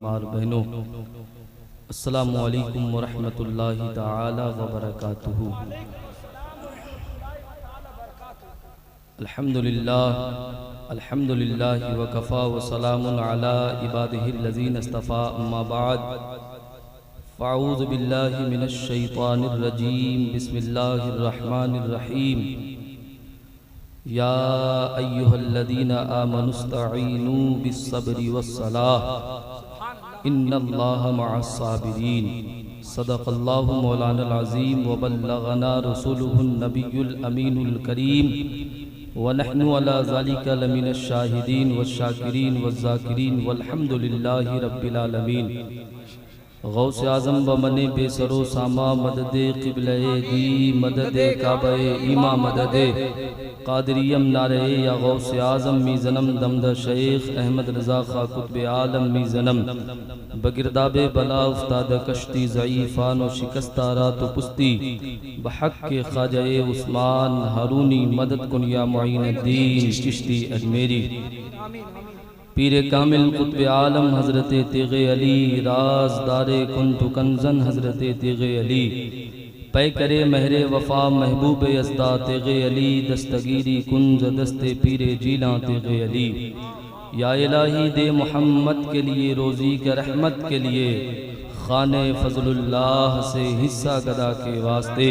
मार बहनों, अस्सलामु अलैकुम वरहमतुल्लाहि ताला वबरकातुहू। अल्हम्दुलिल्लाह वकफ़ा वसलामुन अला इबादिहिल्लज़ीना इस्तफ़ा, अम्मा बाद, फ़अऊज़ु बिल्लाहि मिनश शैतानिर रजीम, बिस्मिल्लाहिर रहमानिर रहीम। या अय्युहल्लज़ीना आमनुस्तईनू बिस्सब्रि वस्सलाह इन्नल्लाहा मअस्साबिरीन। सदक़ल्लाहु मौलानल अज़ीम व बल्लगना रसूलुहुन नबियुल अमीनुल करीम व नहनु अला ज़ालिका लमिनश शाहिदीन वश्शाकिरीन वज़्ज़ाकिरीन वल्हम्दुलिल्लाहि रब्बिल आलमीन। गौसे आज़म व मने बेसरो सामा मददे क़िबले दी मददे काबे ईमा मददे कादरियम नारे या गौसे आज़म मी ज़नम दमद शेख अहमद रज़ा खा कुतुब आलम मी ज़नम बगिरदाबे बला उस्ताद कश्ती ज़ईफ़ान व शिकस्तारा तो पुस्ती बहक के ख्वाजा उस्मान हारूनी मदद कुन या मुईनुद्दीन चिश्ती अजमेरी। पीर कामिल कुतुब आलम हज़रत तेग़े अली राज़दारे कुन्तु कंज़न हज़रत तेग़े अली पै करे महरे वफ़ा महबूब यज़दा तेग़े अली दस्तगीरी कुंज दस्ते पीरे जीला तेग़े अली। या इलाही दे मोहम्मद के लिए रोज़ी के रहमत के लिए खाने फ़ज़लुल्लाह से हिस्सा गदा के वास्ते।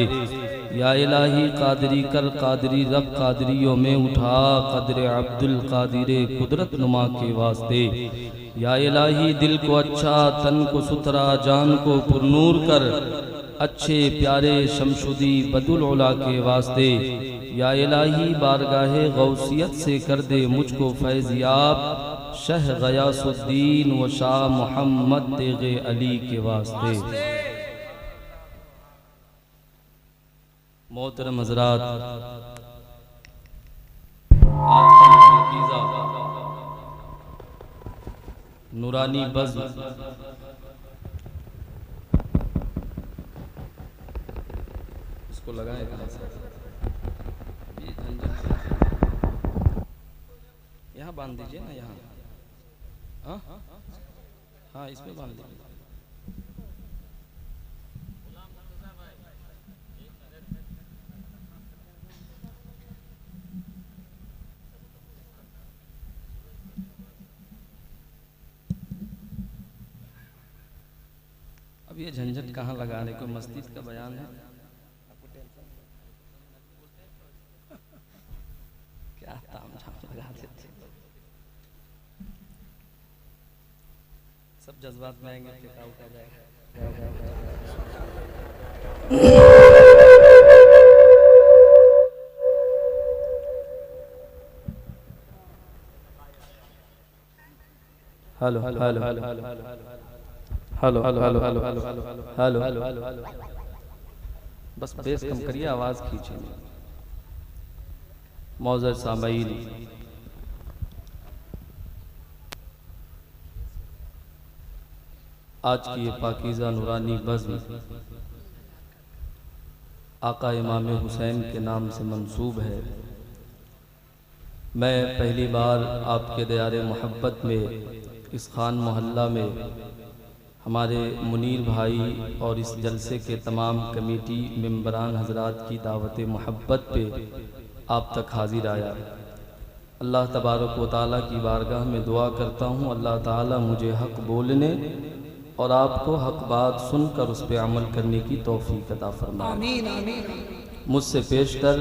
या इलाही कादरी कर कादरी रब कादरियों में उठा कदर अब्दुल कादिर कुदरत नुमा के वास्ते। या इलाही दिल को अच्छा तन को सुथरा जान को पुरनूर कर अच्छे प्यारे शमशुदी बदुल उला के वास्ते। या इलाही बारगाहे गौसियत से कर दे मुझको फैज़याब शह गयासुद्दीन व शाह मोहम्मद तेग़े अली के वास्ते। मोहतरम हज़रात, आज का पाकीज़ा नूरानी बज़्म इसको लगाएं कहाँ से? ये झंझट यहाँ बांध दीजिए ना, यहाँ हाँ इसमें बांध दीजिए। अब ये झंझट कहाँ लगाने को, मस्जिद का बयान है क्या ताम झाम लगा देते, सब जज्बात में आएंगे तो क्या उठा जाएगा। Hello hello hello hello hello hello hello hello hello hello hello, बस बेस कम करिए, आवाज़ खींचिए। मौज़र सामईन, आज की ये पाकीज़ा नूरानी बज़्म आका इमाम हुसैन के नाम से मंसूब है। मैं पहली बार आपके दयारे मोहब्बत में इस खान मोहल्ला में हमारे मुनीर भाई और इस जलसे के तमाम कमेटी मेंबरान हज़रात की दावत मोहब्बत पे आप तक हाजिर आया। अल्लाह तबारक व तआला की बारगाह में दुआ करता हूँ, अल्लाह ताला मुझे हक़ बोलने और आपको हक़ बात सुनकर उस पर अमल करने की तौफ़ीक़ अता फरमाए। मुझसे पेशतर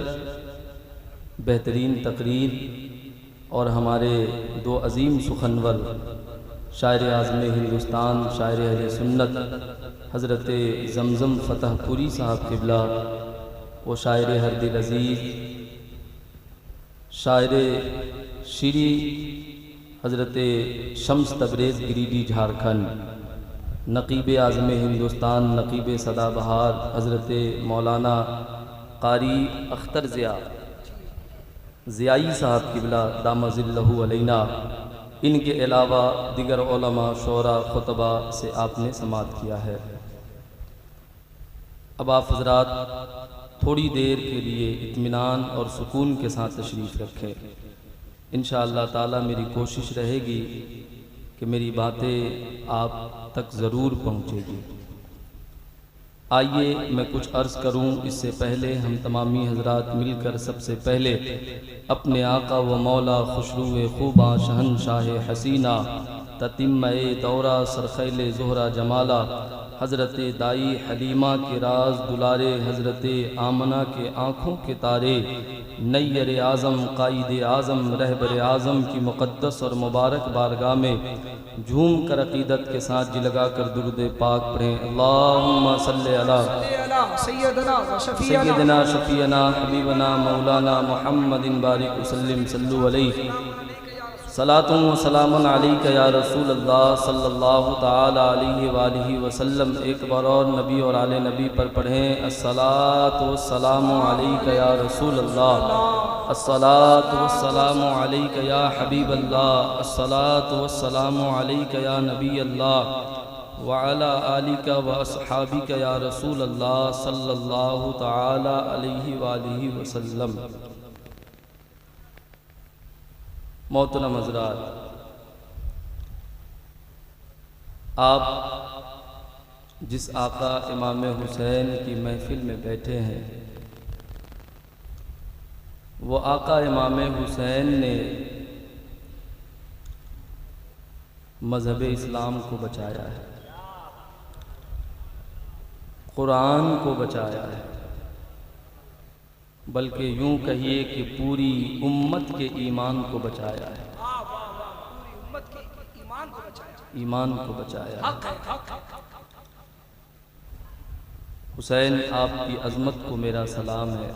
बेहतरीन तकरीर और हमारे दो अज़ीम सुखनवर शायर आज़म हिंदुस्तान शायर अहले सुन्नत हज़रत ज़मज़म फ़तहपुरी साहब क़िबला व शायर हर दिल अज़ीज़ शायर शीरी हज़रत शम्स तबरेज़ गिरिडीह झारखंड, नक़ीब आज़म हिंदुस्तान नक़ीब सदाबहार हज़रत मौलाना क़ारी अख्तर ज़ियाई साहब क़िबला दामज़िल्लहु अलैना, इनके अलावा दिगर उलमा शोरा खुतबा से आपने समाअत किया है। अब आप हज़रात थोड़ी देर के लिए इत्मीनान और सुकून के साथ तशरीफ़ रखें। इंशाअल्लाह ताला मेरी कोशिश रहेगी कि मेरी बातें आप तक ज़रूर पहुँचेगी। आइए मैं कुछ अर्ज़ करूं, इससे पहले हम तमामी हजरात मिलकर सबसे पहले अपने आका व मौला खुशरूए खूबा शहनशाह हसीना ततिम्मे दौरा सरखैल ज़ोहरा जमाला हज़रत दाई हलीमा के राज दुलारे हज़रत आमना के आँखों के तारे नैयर आज़म कायद आज़म रहबर आज़म की मुक़द्दस और मुबारक बारगाह में झूम कर अक़ीदत के साथ जी लगा कर दुरूद पाक पढ़ें। अल्लाहुम्मा सल्ली अला सय्यदना शफ़ीअना हबीबना मौलाना मुहम्मदिन बारिक वसल्लिम सल्लु अलैहि सलातुन व सलामुन अलैका या रसूल अल्लाह सल्लल्लाहु ताला अलैहि वालिहि वसल्लम। एक बार और नबी और आले नबी पर पढ़ें। अस्सलातु वस्सलामु अलैका या रसूल अल्लाह, अस्सलातु वस्सलामु अलैका या हबीब अल्लाह, अस्सलातु वस्सलामु अलैका या नबी अल्लाह व अला आलिका व अस्हाबिका या रसूल अल्लाह सल्लल्लाहु ताला अलैहि वालिहि वसल्लम। मोहतरम हज़रात, आप जिस आका इमाम हुसैन की महफिल में बैठे हैं, वो आका इमाम हुसैन ने मज़हब इस्लाम को बचाया है, कुरान को बचाया है, बल्कि यूं कहिए कि पूरी उम्मत के ईमान को बचाया है, ईमान को बचाया है। हुसैन, आपकी अज़मत को मेरा सलाम है।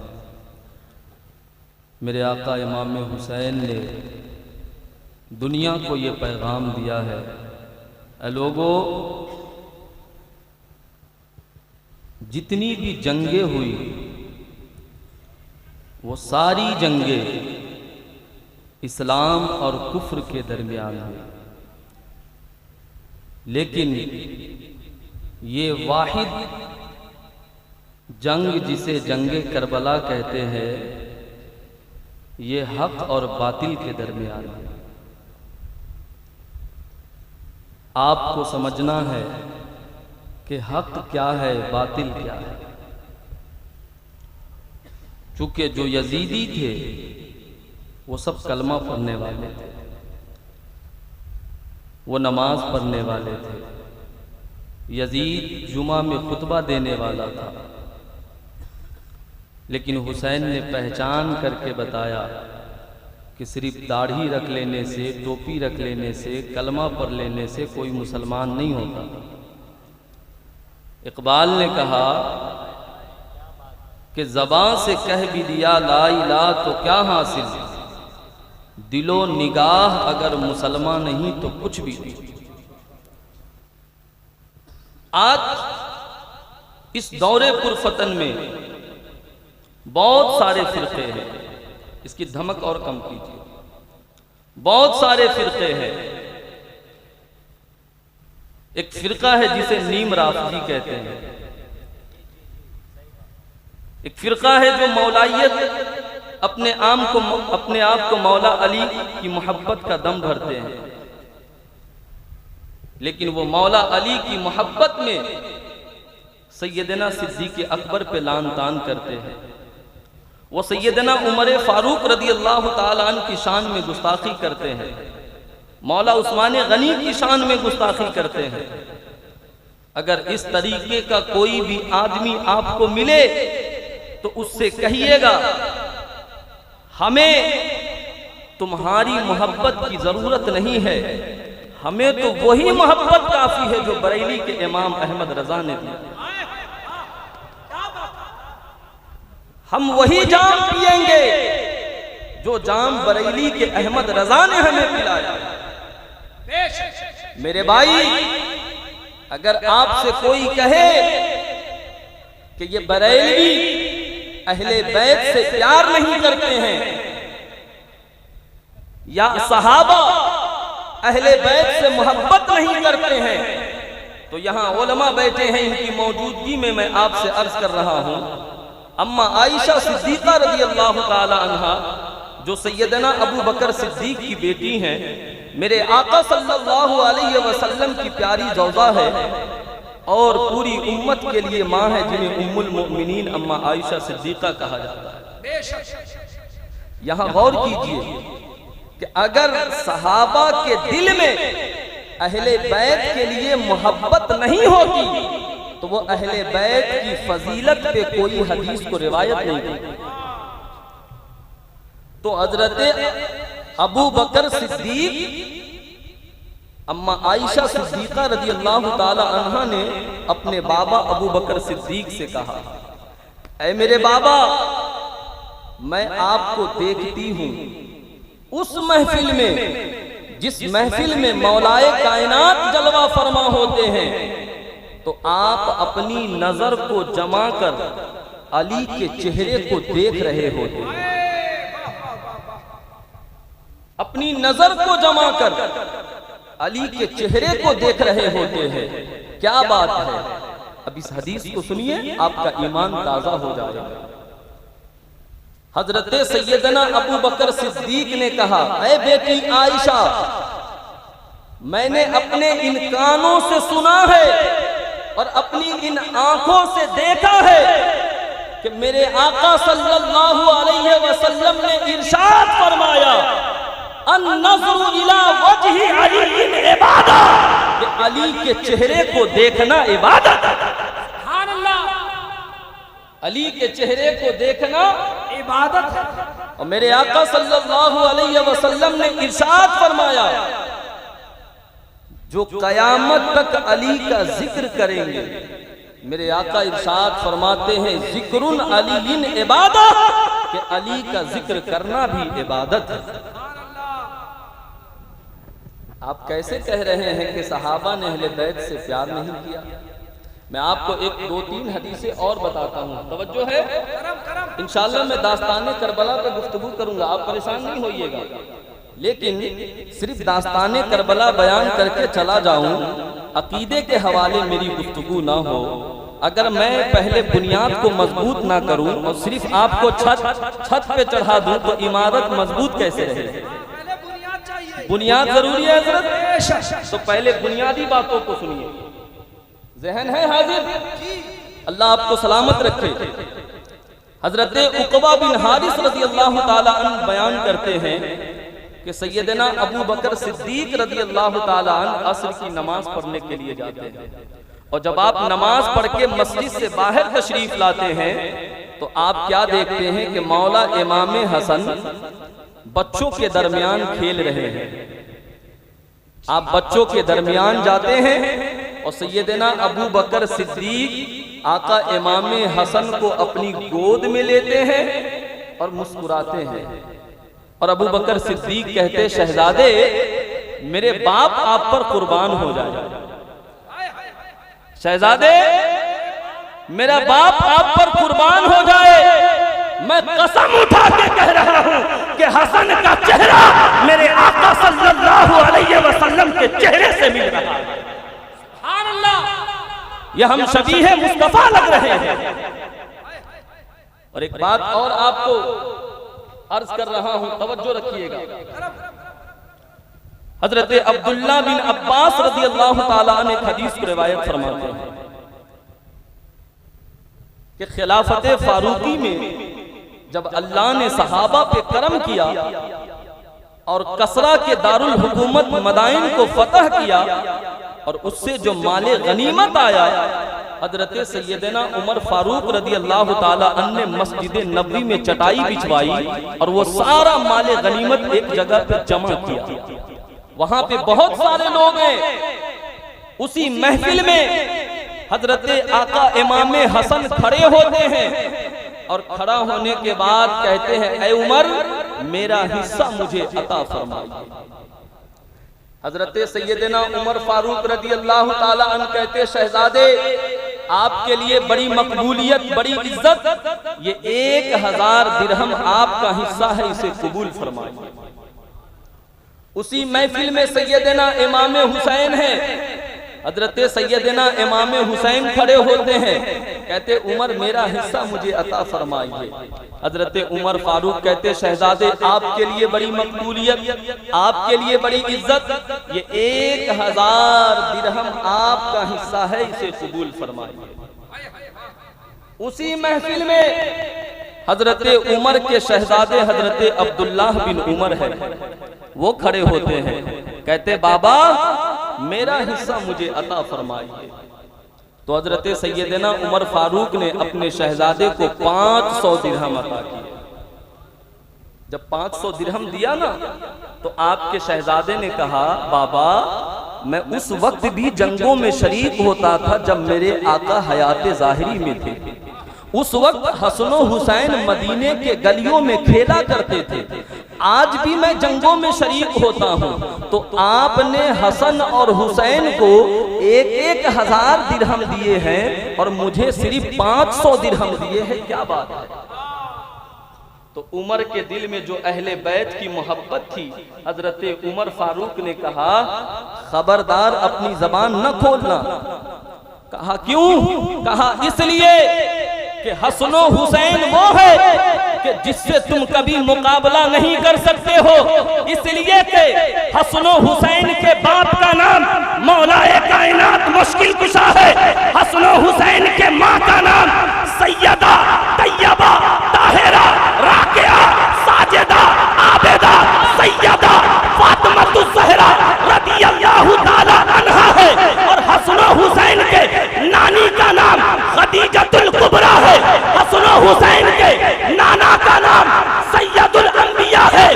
मेरे आका इमाम हुसैन ने दुनिया को ये पैगाम दिया है, ऐ लोगों, जितनी भी जंगें हुई वो सारी जंगें इस्लाम और कुफ्र के दरमियान हुई, लेकिन ये वाहिद जंग जिसे जंगे करबला कहते हैं, ये हक और बातिल के दरमियान है। आपको समझना है कि हक क्या है, बातिल क्या है। चूँकि जो यजीदी थे वो सब कलमा पढ़ने वाले थे, वो नमाज पढ़ने वाले थे। यजीद जुमा में खुतबा देने वाला था, लेकिन हुसैन ने पहचान करके बताया कि सिर्फ दाढ़ी रख लेने से, टोपी रख लेने से, कलमा पढ़ लेने से कोई मुसलमान नहीं होता। इकबाल ने कहा कि ज़बान से कह भी दिया ला इलाहा तो क्या हासिल, दिलो निगाह अगर मुसलमान नहीं तो कुछ भी नहीं। आज इस दौरे पुरफतन में बहुत सारे फिरके हैं, इसकी धमक और कम कीजिए। बहुत सारे फिरके हैं। एक फिरका है जिसे नीम राफजी कहते हैं, एक फिरका है जो मौलाइयत अपने आप को मौला अली की मोहब्बत का दम भरते हैं, लेकिन वो मौला अली की मोहब्बत में सैयदना सिद्दीक़ अकबर पे लान तान करते हैं। वो सैयदना उमर फारूक रदी अल्लाह ताला अन्हु की शान में गुस्ताखी करते हैं, मौला उस्मान गनी की शान में गुस्ताखी करते हैं। अगर इस तरीके का कोई भी आदमी आपको मिले तो उससे कहिएगा हमें तुम्हारी मोहब्बत की जरूरत नहीं है, हमें तो वही मोहब्बत काफी है जो बरेली के इमाम अहमद रजा ने दी। हम वही जाम पिएंगे जो जाम बरेली के अहमद रजा ने हमें पिलाया। मेरे भाई, अगर आपसे कोई कहे कि ये बरेलवी अहले बैत से प्यार नहीं करते हैं या सहाबा अहले बैत से मोहब्बत नहीं करते हैं, तो यहाँ उलमा बैठे हैं, इनकी मौजूदगी में मैं आपसे अर्ज कर रहा हूँ। अम्मा आयशा सिद्दीक़ा रज़ी अल्लाह ताला अन्हा, जो सैयदना अबू बकर सिद्दीक की बेटी हैं, मेरे आका सल्लल्लाहु अलैहि वसल्लम की प्यारी ज़ौज़ा है और पूरी उम्मत के लिए माँ है, जिन्हें उम्मुल मोमिनीन अम्मा आयशा सिद्दीक़ा कहा जाता है। यहाँ गौर कीजिए कि अगर सहाबा के दिल में अहले बैत के लिए मोहब्बत नहीं होती तो वो अहले बैत की फजीलत पे कोई हदीस को रिवायत नहीं करती। तो हजरत अबू बकर सिद्दीक अम्मा आयशा सिद्दीक़ा रज़ी अल्लाह ताला अन्हा ने अपने बाबा अबू बकर सिद्दीक से कहा, ऐ मेरे बाबा, मैं आपको देखती हूँ उस महफिल में जिस महफिल में मौलाए कायनात जलवा फरमा होते हैं, तो आप अपनी नजर को जमा कर अली के चेहरे को देख रहे होते हैं। अपनी नजर को जमा कर अली के चेहरे को देख रहे होते हैं। क्या बात है। अब इस हदीस को सुनिए, आपका ईमान ताजा हो जाएगा। हजरत सैयदना अबू बकर सिद्दीक ने कहा, ऐ बेटी आयशा, मैंने अपने इन कानों से सुना है और अपनी इन आंखों से देखा है कि मेरे आका सल्लल्लाहु अलैहि वसल्लम ने इरशाद फरमाया, अन-नज़्रु इला वजहि अली इबादत, कि अली के चेहरे को देखना इबादत है। सुभान अल्लाह। अली के चेहरे को देखना इबादत है। और मेरे आका सल्लल्लाहु अलैहि वसल्लम ने इरशाद फरमाया, जो कयामत तक अली का जिक्र करेंगे, मेरे आका इरशाद फरमाते हैं, जिक्रुन अलीइन इबादत, कि अली का जिक्र करना भी इबादत है। आप कैसे कह रहे हैं कि सहाबा ने अहले बैत से प्यार नहीं किया? मैं आपको एक दो तीन हदीसें और बताता हूँ, तवज्जो है। इंशाअल्लाह मैं दास्ताने करबला पर गुफ्तगू करूंगा, आप परेशान नहीं होइएगा, लेकिन सिर्फ दास्ताने करबला बयान करके चला जाऊं, अकीदे के हवाले मेरी गुफ्तगू ना हो। अगर मैं पहले बुनियाद को मजबूत ना करूं और सिर्फ आपको छत पे चढ़ा दूं तो इमारत मजबूत कैसे रहे? बुनियाद जरूरी है हजरत। तो पहले बुनियादी बातों को सुनिए। जहन है हाजिर? अल्लाह आपको सलामत रखे। हजरत उक़बा बिन हारिस रज़ी अल्लाह ताला अन्हु बयान करते हैं कि सैयदना अबू बकर सिद्दीक रज़ी अल्लाह ताला अन्हु असर की नमाज पढ़ने के लिए जाते हैं, और जब आप नमाज पढ़ के मस्जिद से बाहर तशरीफ लाते हैं तो आप क्या देखते हैं कि मौला इमाम हसन बच्चों के दरमियान खेल रहे हैं। आप बच्चों के दरमियान जाते हैं और सैयदना अबू बकर सिद्दीक आका इमाम हसन को अपनी गोद में लेते हैं और मुस्कुराते हैं, और अबू बकर सिद्दीक कहते, शहजादे, मेरे बाप आप पर कुर्बान हो जाए। शहजादे, मेरा बाप आप पर कुर्बान हो जाए। मैं कसम उठा के कह रहा हूं कि हसन का चेहरा मेरे आका सल्लल्लाहु अलैहि वसल्लम के चेहरे से मिल रहा है। सुभान अल्लाह। यह हम शबीह मुस्तफा लग रहे हैं। और एक बात और आपको अर्ज कर रहा हूं, तवज्जो रखिएगा। हजरत अब्दुल्ला बिन अब्बास रज़ी अल्लाह ताला ने हदीस को रिवायत फरमाते हैं कि खिलाफत फारूकी में जब अल्लाह ने सहाबा पे करम किया और कसरा के दारुल हुकूमत मदाइन को फतह किया और उससे जो माले गनीमत आया, हजरत सैयदना उमर फारूक रज़ी अल्लाह ताला अन्हु ने मस्जिद नबवी में चटाई बिछवाई और वो सारा माले गनीमत एक जगह पे जमा किया। वहां पे बहुत सारे लोग हैं। उसी महफिल में हजरत आका इमाम हसन खड़े होते हैं और खड़ा होने के बाद कहते हैं, ऐ उमर, मेरा हिस्सा मुझे अता फरमाइए। हजरत सैयदना उमर फारूक रज़ी अल्लाह ताला अन्हु कहते, शहजादे, आपके लिए बड़ी मकबूलियत, बड़ी इज्जत, ये 1000 दिरहम आपका हिस्सा है, इसे कबूल फरमाइए। उसी महफिल में सैयदना इमाम हुसैन है, हजरत सैयदना इमाम हुसैन खड़े होते हैं, कहते उमर मेरा हिस्सा मुझे अता फरमाइए। हजरत उमर फारूक कहते शहजादे आपके लिए बड़ी मकबूलियत, आपके लिए बड़ी इज्जत, ये 1000 दिरहम आपका हिस्सा है, इसे कबूल फरमाइए। उसी महफिल में हजरत उमर के शहजादे हजरत अब्दुल्लाह बिन उमर है, वो खड़े होते हैं, कहते बाबा मेरा हिस्सा मुझे अता फरमाइए। तो हजरत सैयदना उमर फारूक ने अपने शहजादे को 500 दिरहम अता किए। जब 500 दिरहम दिया ना, तो आपके शहजादे ने कहा बाबा मैं उस वक्त भी जंगों में शरीक होता था जब मेरे आका हयात ज़ाहिरी में थे। उस वक्त हसन हुसैन मदीने के गलियों में खेला करते थे। आज भी मैं जंगों में शरीक होता हूँ। तो आपने हसन और हुसैन को 1000 दिरहम दिए हैं और मुझे सिर्फ 500 दिरहम दिए हैं, क्या बात है। तो उमर के दिल में जो अहले बैत की मोहब्बत थी, हजरत उमर फारूक ने कहा खबरदार अपनी जबान न खोलना। कहा क्यों? कहा इसलिए कि हसन हुसैन वो है कि जिससे तुम कभी मुकाबला नहीं कर सकते हो। इसलिए कि हसन हुसैन के बाप का नाम मौलाए कायनात मुश्किल कुशा है। हसन हुसैन के माँ का नाम सैयदा तैयबा ताहिरा राकिया साजिदा आबिदा सैयदा फातिमा ज़हरा रदियल्लाहु ताला अन्हा है। और हसन हुसैन के नानी का नाम खदीजतुल कुबरा है। हसन हुसैन के नाना का नाम सैयदुल अंबिया है।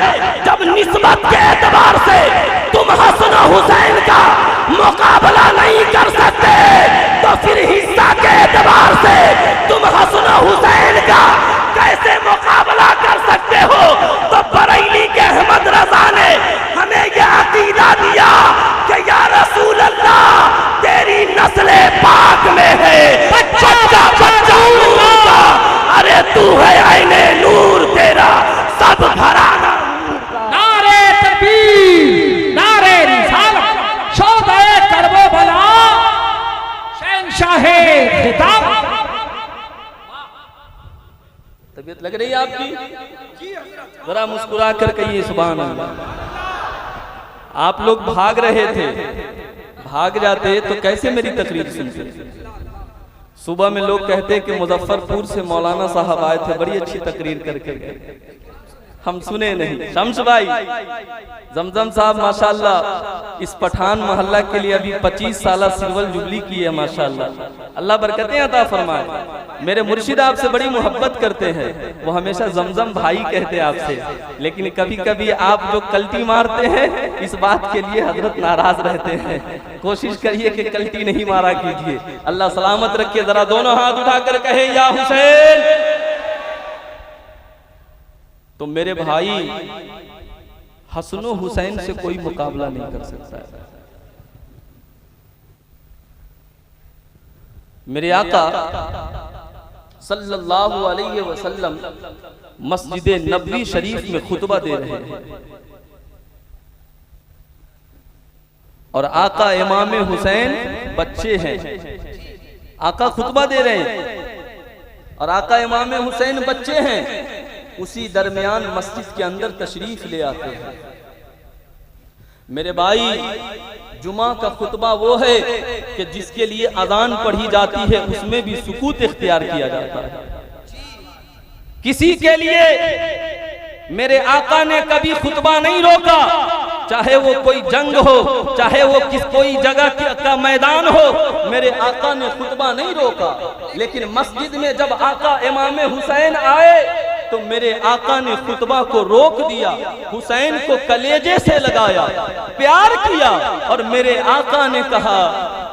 जब निस्बत के एतबार से तुम हसन हुसैन का मुकाबला नहीं कर सकते, तो फिर हिस्सा के एतबार से तुम हसन हुसैन का कैसे मुकाबला कर सकते हो। तो बरेली के अहमद रजा ने हमें यह अकीदा दिया कि या रसूल अल्लाह तेरी नस्ले पाक में है बच्चा बच्चा नूर का, अरे तू है आईने नूर तेरा सब भरा नारे तकबीर नारे रिसालत शोदे करबो बला शहंशाहे खिताब। तबीयत लग रही है आपकी? जरा मुस्कुरा कर कहिए सुभान अल्लाह। आप लोग भाग रहे थे, भाग जाते तो कैसे मेरी तकरीर सुनते। सुबह में लोग कहते कि मुजफ्फरपुर से मौलाना साहब आए थे, बड़ी अच्छी तकरीर करके गए, हम सुने नहीं। शम्स भाई जमजम साहब माशाल्लाह इस पठान मोहल्ला के लिए अभी 25 साल सिल्वर जुबली की है माशाल्लाह, अल्लाह बरकतें अता फरमाए। मेरे मुर्शिद आपसे बड़ी मोहब्बत करते हैं, वो हमेशा जमजम भाई कहते हैं आपसे, लेकिन कभी कभी आप जो कल्टी मारते हैं इस बात के लिए हजरत नाराज रहते हैं। कोशिश करिए कि कल्टी नहीं मारा कीजिए, अल्लाह सलामत रखे। जरा दोनों हाथ उठाकर कहे या हुसैन। तो मेरे भाई हसन हुसैन से कोई मुकाबला नहीं कर सकता है। मेरे आका सल्लल्लाहु अलैहि वसल्लम मस्जिद नबवी शरीफ में खुतबा दे रहे हैं और आका इमाम हुसैन बच्चे हैं। आका खुतबा दे रहे हैं और आका इमाम हुसैन बच्चे हैं। उसी दरमियान मस्जिद के अंदर तशरीफ ले आते हैं। मेरे भाई जुमा का खुतबा वो है कि जिसके लिए अजान पढ़ी जाती है उसमें भी सुकूत इख्तियार किया जाता है। किसी के लिए मेरे आका ने कभी खुतबा नहीं रोका, चाहे वो कोई जंग हो, चाहे वो कोई जगह का मैदान हो, मेरे आका ने खुतबा नहीं रोका। लेकिन मस्जिद में जब आका इमाम हुसैन आए तो मेरे आका ने खुतबा को रोक दिया, हुसैन को कलेजे से लगाया, प्यार किया और मेरे आका ने कहा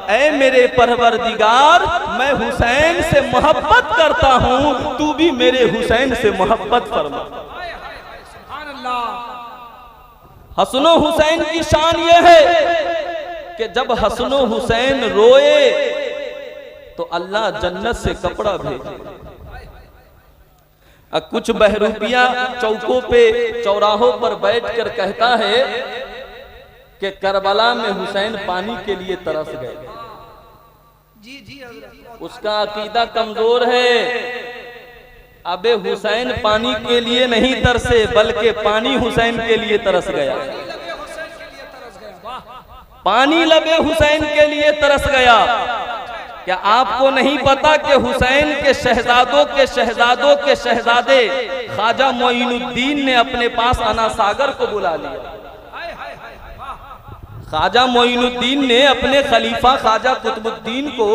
ऐ मेरे परवरदिगार, मैं हुसैन से मोहब्बत करता हूँ, तू भी मेरे हुसैन से मोहब्बत फरमा। हसन हुसैन की शान ये है कि जब हसन हुसैन रोए तो अल्लाह जन्नत से कपड़ा भेजे। कुछ बहरूपिया चौकों पे चौराहों पर बैठकर कहता है कि करबला में हुसैन पानी के लिए तरस गए। उसका अकीदा कमजोर है। अबे हुसैन पानी के लिए नहीं तरसे, बल्कि पानी हुसैन के लिए तरस गया। पानी लबे हुसैन के लिए तरस गया। क्या आपको नहीं पता कि हुसैन के शहजादों के शहजादों के शहजादे ख्वाजा मोइनुद्दीन ने अपने पास अना सागर को बुला लिया। ख्वाजा मोइनुद्दीन ने अपने खलीफा ख्वाजा कुतुबुद्दीन को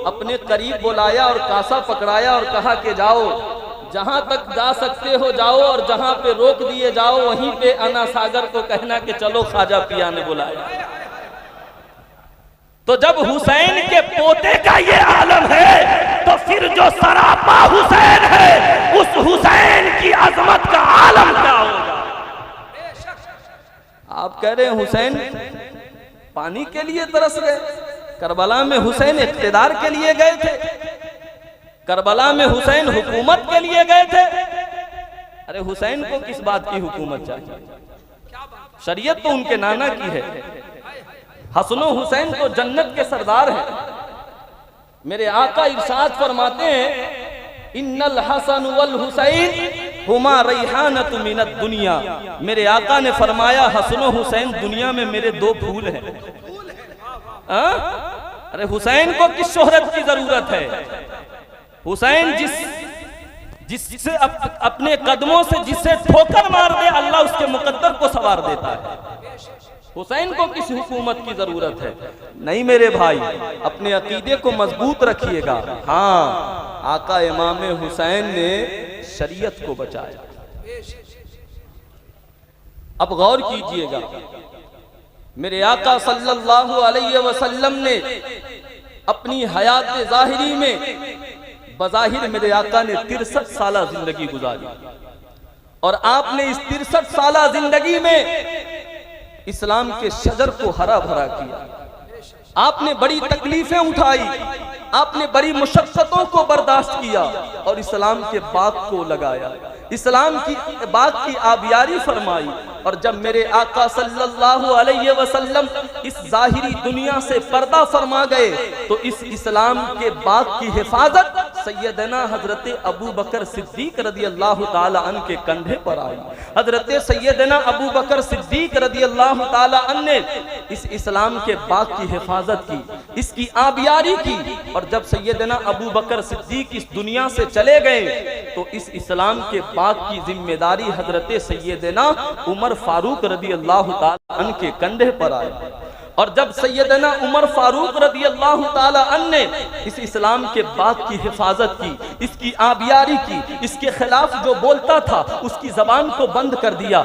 अपने करीब बुलाया और कासा पकड़ाया और कहा कि जाओ, जहां तक जा सकते हो जाओ, और जहां पे रोक दिए जाओ वहीं पे अना सागर को कहना कि चलो ख्वाजा पिया ने बुलाया। तो जब हुसैन के पोते का ये आलम है, तो फिर जो सरापा हुसैन है उस हुसैन की अजमत का आलम क्या होगा। आप कह रहे हैं हुसैन पानी के लिए तरस गए, करबला में हुसैन इख्तिदार के लिए गए थे, करबला में हुसैन हुकूमत के लिए गए थे। अरे हुसैन को किस बात की हुकूमत चाहिए? शरीयत तो उनके नाना की है। हसन हुसैन तो जन्नत के सरदार हैं। मेरे आका इरशाद फरमाते हैं, इन्नल हसन वल हुसैन हुमा रैहानत मिनद दुनिया। मेरे आका ने फरमाया हसन हुसैन दुनिया में मेरे दो फूल हैं। अरे हुसैन को किस शोहरत की जरूरत है? हुसैन जिससे अपने कदमों से जिससे ठोकर मार दे अल्लाह उसके मुकद्दर को सवार देता है। हुसैन को किस हुकूमत की जरूरत है? नहीं मेरे भाई, अपने अकीदे को मजबूत रखिएगा। हाँ, आका इमाम हुसैन ने शरीयत को बचाया। अब गौर कीजिएगा, मेरे आका सल्लल्लाहु अलैहि वसल्लम ने अपनी हयात ज़ाहिरी में बज़ाहिर मेरे आका ने 63 साल जिंदगी गुजारी, और आपने इस 63 साल जिंदगी में इस्लाम के शजर को हरा भरा किया। आपने बड़ी तकलीफें उठाई, आपने बड़ी मुशक्कतों को बर्दाश्त किया और इस्लाम के बाग को लगाया, इस्लाम की बाग की आबियारी फरमाई। और जब मेरे आका सल्लल्लाहु अलैहि वसल्लम इस जाहिरी दुनिया से पर्दा फरमा गए, तो इस इस्लाम के बाग की हिफाजत सैयदना हजरत अबू बकर सिद्दीक रदी अल्लाह ताला अन्हु के कंधे पर आई। हजरत सैयदना अबू बकर सिद्दीक रदी अल्लाह ताला अन्हु ने इस इस्लाम के बाग की हिफाजत की, इसकी आबियारी की। और जब सैयदना अबू बकर सिद्दीक इस दुनिया से चले गए, तो इस इस्लाम के बाग की जिम्मेदारी हजरत सैयदना उमर फारूक रदी अल्लाह ताला अन्हु के कंधे पर आई। और जब सैयदना उमर फारूक रदी अल्लाह ताला अन्हु ने इस इस्लाम के बाग की हिफाजत की, इसकी आबियारी की, इसके खिलाफ जो बोलता था उसकी जबान को बंद कर दिया,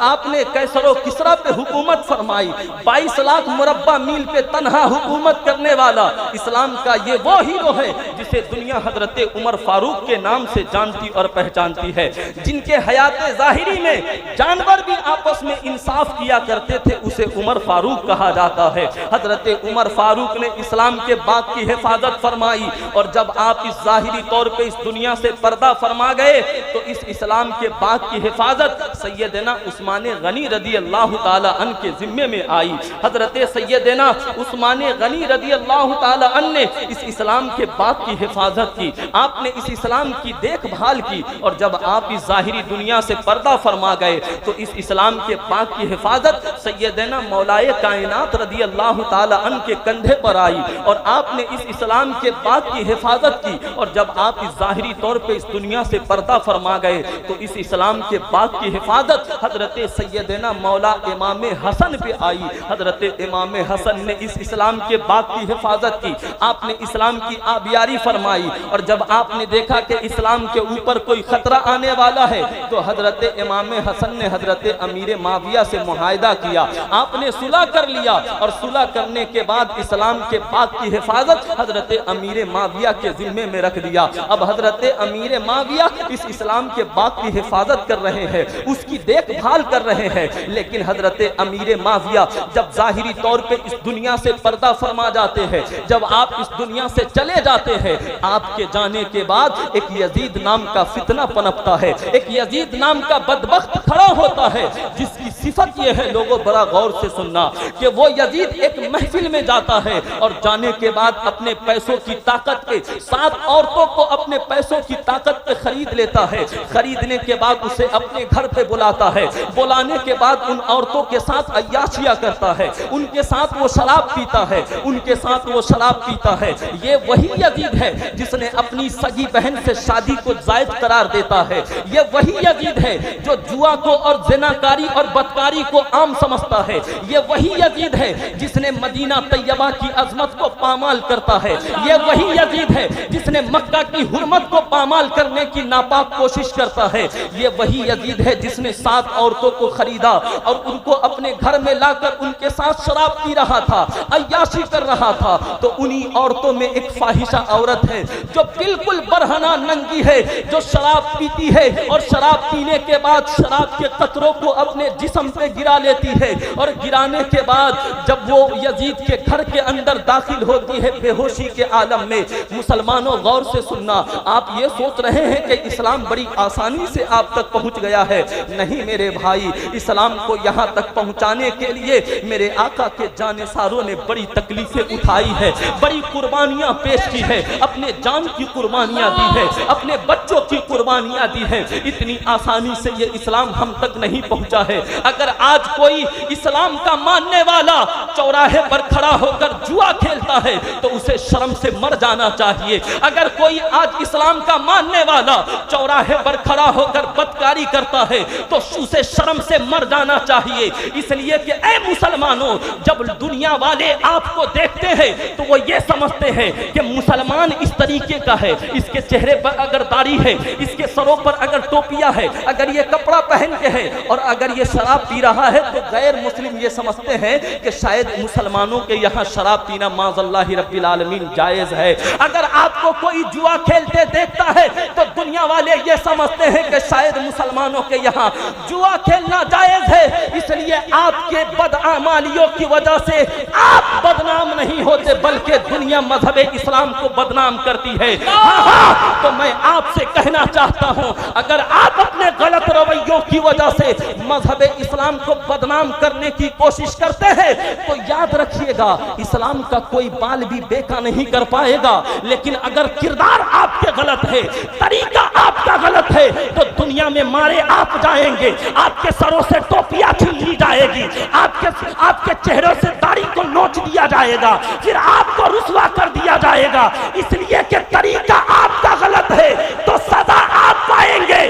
आपने कैसरो किसरा पे हुकूमत फरमाई। 22 लाख मुरब्बा मील पे तन्हा हुकूमत करने वाला इस्लाम का ये वो हीरो है जिसे दुनिया हजरत उमर फारूक के नाम से जानती और पहचानती है। जिनके हयात ज़ाहिरी में जानवर भी आपस में इंसाफ किया करते थे, उसे उमर फारूक कहा जाता है। हजरत उमर फारूक ने इस्लाम के बाग की हिफाजत फरमाई। और जब आप इस जाहिरी तौर पे इस दुनिया से पर्दा फरमा गए, तो इस इस्लाम के बाग की हिफाजत सैयदना उस्मान गनी रदी अल्लाह ताला अन्हु के जिम्मे में आई। हजरत सैयदना उस्मान गनी रदी अल्लाह ताला अन्हु ने इस इस्लाम के बाग की हिफाजत की, आपने इस इस्लाम की देखभाल की। और जब आप इस जाहिरी दुनिया से पर्दा फरमा गए, तो इस इस्लाम के बाग की हिफाजत सैयदना मौलाए कायनात रदी अल्लाह ताला अन्हु के कंधे पर आई, और आपने इस इस्लाम के बाग की हिफाजत की। और जब आप इस जाहिरी तौर पे इस दुनिया से पर्दा फरमा गए, तो इस इस्लाम के बाग की हिफाजत हजरत सैयदना मौला इमाम हसन पे आई। हजरत इमाम हसन ने इस इस्लाम के बाग की हिफाजत की, आपने इस्लाम की आबियारी फरमाई। और जब आपने देखा कि इस्लाम के ऊपर कोई खतरा आने वाला है, तो हजरत इमाम हसन ने हजरत अमीर माविया से मुआहिदा किया, आपने सुलह कर लिया। और सुलह करने के बाद इस्लाम के बाग की हिफाजत हजरत अमीर माविया के जिम्मे में रख दिया। अब हजरत अमीर माविया इस इस्लाम के बाग की हिफाजत कर रहे हैं, उसकी देखभाल कर रहे हैं। लेकिन हजरत अमीर माविया जब जाहिरी तौर पे इस दुनिया से पर्दा फरमा जाते हैं, जब आप इस दुनिया से चले जाते हैं, आपके जाने के बाद एक यजीद नाम का फितना पनपता है, एक यजीद नाम का बदबख्त खड़ा होता है, जिसकी सिफत यह है, लोगों बड़ा गौर से सुनना, कि वो यजीद एक महफिल में जाता है और जाने के बाद अपने पैसों की ताकत पे 7 औरतों को अपने पैसों की ताकत पे खरीद लेता है। खरीदने के बाद उसे अपने घर पे बुलाता है, बुलाने के बाद उन औरतों के साथ अय्याशिया करता है, उनके साथ वो शराब पीता है, उनके साथ वो शराब पीता है। ये वही यजीद है जिसने अपनी सगी बहन से शादी को जायज करार देता है। ये वही यजीद है जो जुआ को और ज़िनाकारी और बदकारी को आम समझता है। ये वही यजीद है जिसने मदीना तैयबा की अजमत को पामाल करता है। ये वही यजीद है जिसने मक्का की हुर्मत को पामाल करने की नापाक कोशिश करता है। ये वही यजीद है जिसने 7 औरतों को खरीदा और उनको अपने घर में लाकर उनके साथ शराब पी रहा था, अय्याशी कर रहा था। तो उन्हीं औरतों में एक फाहिशा औरत है जो बिल्कुल बरहना नंगी है, जो शराब पीती है और शराब पीने के बाद शराब के कतरों को अपने जिस्म पे गिरा लेती है और गिराने के बाद जब वो यजीद के घर के अंदर दाखिल होती है बेहोशी के आलम में। मुसलमानों गौर से सुनना, आप ये सोच रहे हैं कि इस्लाम बड़ी आसानी से आप तक पहुंच गया है। नहीं मेरे भाई, इस्लाम को यहाँ तक पहुँचाने के लिए मेरे आका के जानेसारों ने बड़ी तकलीफें उठाई है, बड़ी कुर्बानियाँ पेश की है, अपने जान की कुर्बानियाँ दी है, अपने बच्चों की कुर्बानियाँ दी है। इतनी आसानी से ये इस्लाम हम तक नहीं पहुँचा है। अगर आज कोई इस्लाम का मानने वाला चौराहे पर खड़ा होकर जुआ खेलता है तो उसे शर्म से मर जाना चाहिए। अगर कोई आज इस्लाम का मानने वाला चौराहे पर खड़ा होकर बदकारी करता है तो उसे शर्म से मर जाना चाहिए। इसलिए कि ऐ मुसलमानों, जब दुनिया वाले आपको देखते हैं तो वो ये समझते हैं कि मुसलमान इस तरीके का है, इसके चेहरे पर अगर दाढ़ी है, इसके सरों पर अगर टोपियां है, अगर ये कपड़ा पहन के है और अगर ये शराब पी रहा है तो गैर मुस्लिम ये समझते हैं कि शायद मुसलमानों के यहाँ शराब पीना माज़अल्लाहि रब्बिल आलमीन जायज है। अगर आपको कोई जुआ खेलते देखता है तो दुनिया वाले ये समझते हैं कि शायद मुसलमानों के यहाँ जुआ खेलना जायज है। इसलिए आपके बदआमालियों की वजह से आप बदनाम नहीं होते बल्कि दुनिया मजहब इस्लाम को बदनाम करती है। हाँ, तो मैं आपसे कहना चाहता हूँ, अगर आप अपने गलत रवैयों की वजह से मजहब इस्लाम को बदनाम करने की कोशिश करते हैं तो याद रखिएगा, इस्लाम का कोई बाल भी बेका नहीं कर पाएगा। लेकिन अगर किरदार आपके गलत है, तरीका आपका गलत है, तो दुनिया में मारे आप जाएंगे, आपके सरों से टोपियां छीन ली जाएगी, आपके चेहरों से दाढ़ी को नोच दिया जाएगा, फिर आपको रुसवा कर दिया जाएगा। इसलिए कि तरीका आपका गलत है तो सजा आप पाएंगे।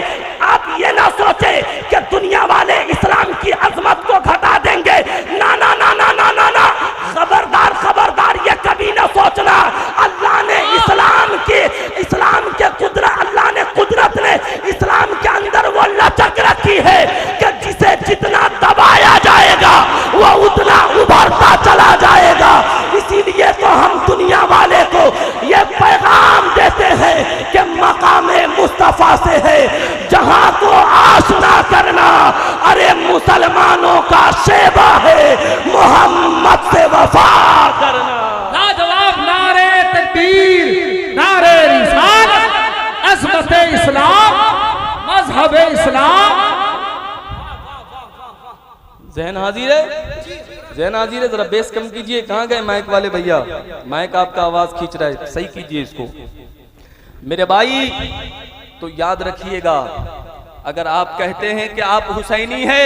आप ये ना सोचे कि दुनिया वाले इस्लाम की अजमत को घटा देंगे। ना ना ना ना ना ना ना, खबरदार खबरदार, ये कभी ना सोचना। अल्लाह ने इस्लाम के अल्लाह ने कुदरत ने इस्लाम के अंदर वो लचक रखी है कि जिसे जितना दबाया जाएगा वो उतना उभरता चला जाएगा। इसीलिए तो हम दुनिया वाले को ये पैगाम देते हैं कि मकामे मुस्तफा से है जहां को आशना करना। अरे मुसलमानों का शेबा है मोहम्मद से वफा करना। लाजवाब नारे तकबीर, नारे रिसालत, अज़मत इस्लाम, मजहब इस्लाम। जहन हाजिर है, जहन हाजिर है। जरा बेस कम कीजिए। कहाँ गए माइक वाले भैया? माइक आपका आवाज खींच रहा है, सही कीजिए इसको मेरे भाई। तो याद रखिएगा, अगर आप कहते हैं कि आप हुसैनी है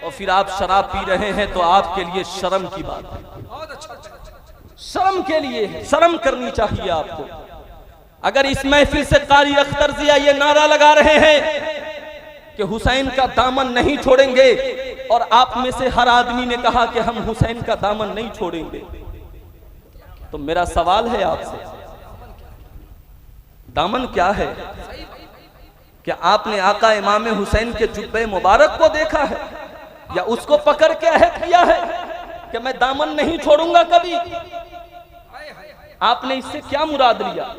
और फिर आप शराब पी रहे हैं तो आपके लिए शर्म की बात है। शर्म के लिए शर्म करनी चाहिए आपको। अगर इस महफिल से कारी अख्तर जिया ये नारा लगा रहे हैं कि हुसैन का दामन नहीं छोड़ेंगे और आप में से हर आदमी ने कहा कि हम हुसैन का दामन नहीं छोड़ेंगे, तो मेरा सवाल है आपसे, दामन क्या है? क्या आपने आका इमाम हुसैन के जुब्बे मुबारक को देखा है या उसको पकड़ के अहद किया है कि मैं दामन नहीं छोड़ूंगा कभी? आपने इससे क्या मुराद लिया?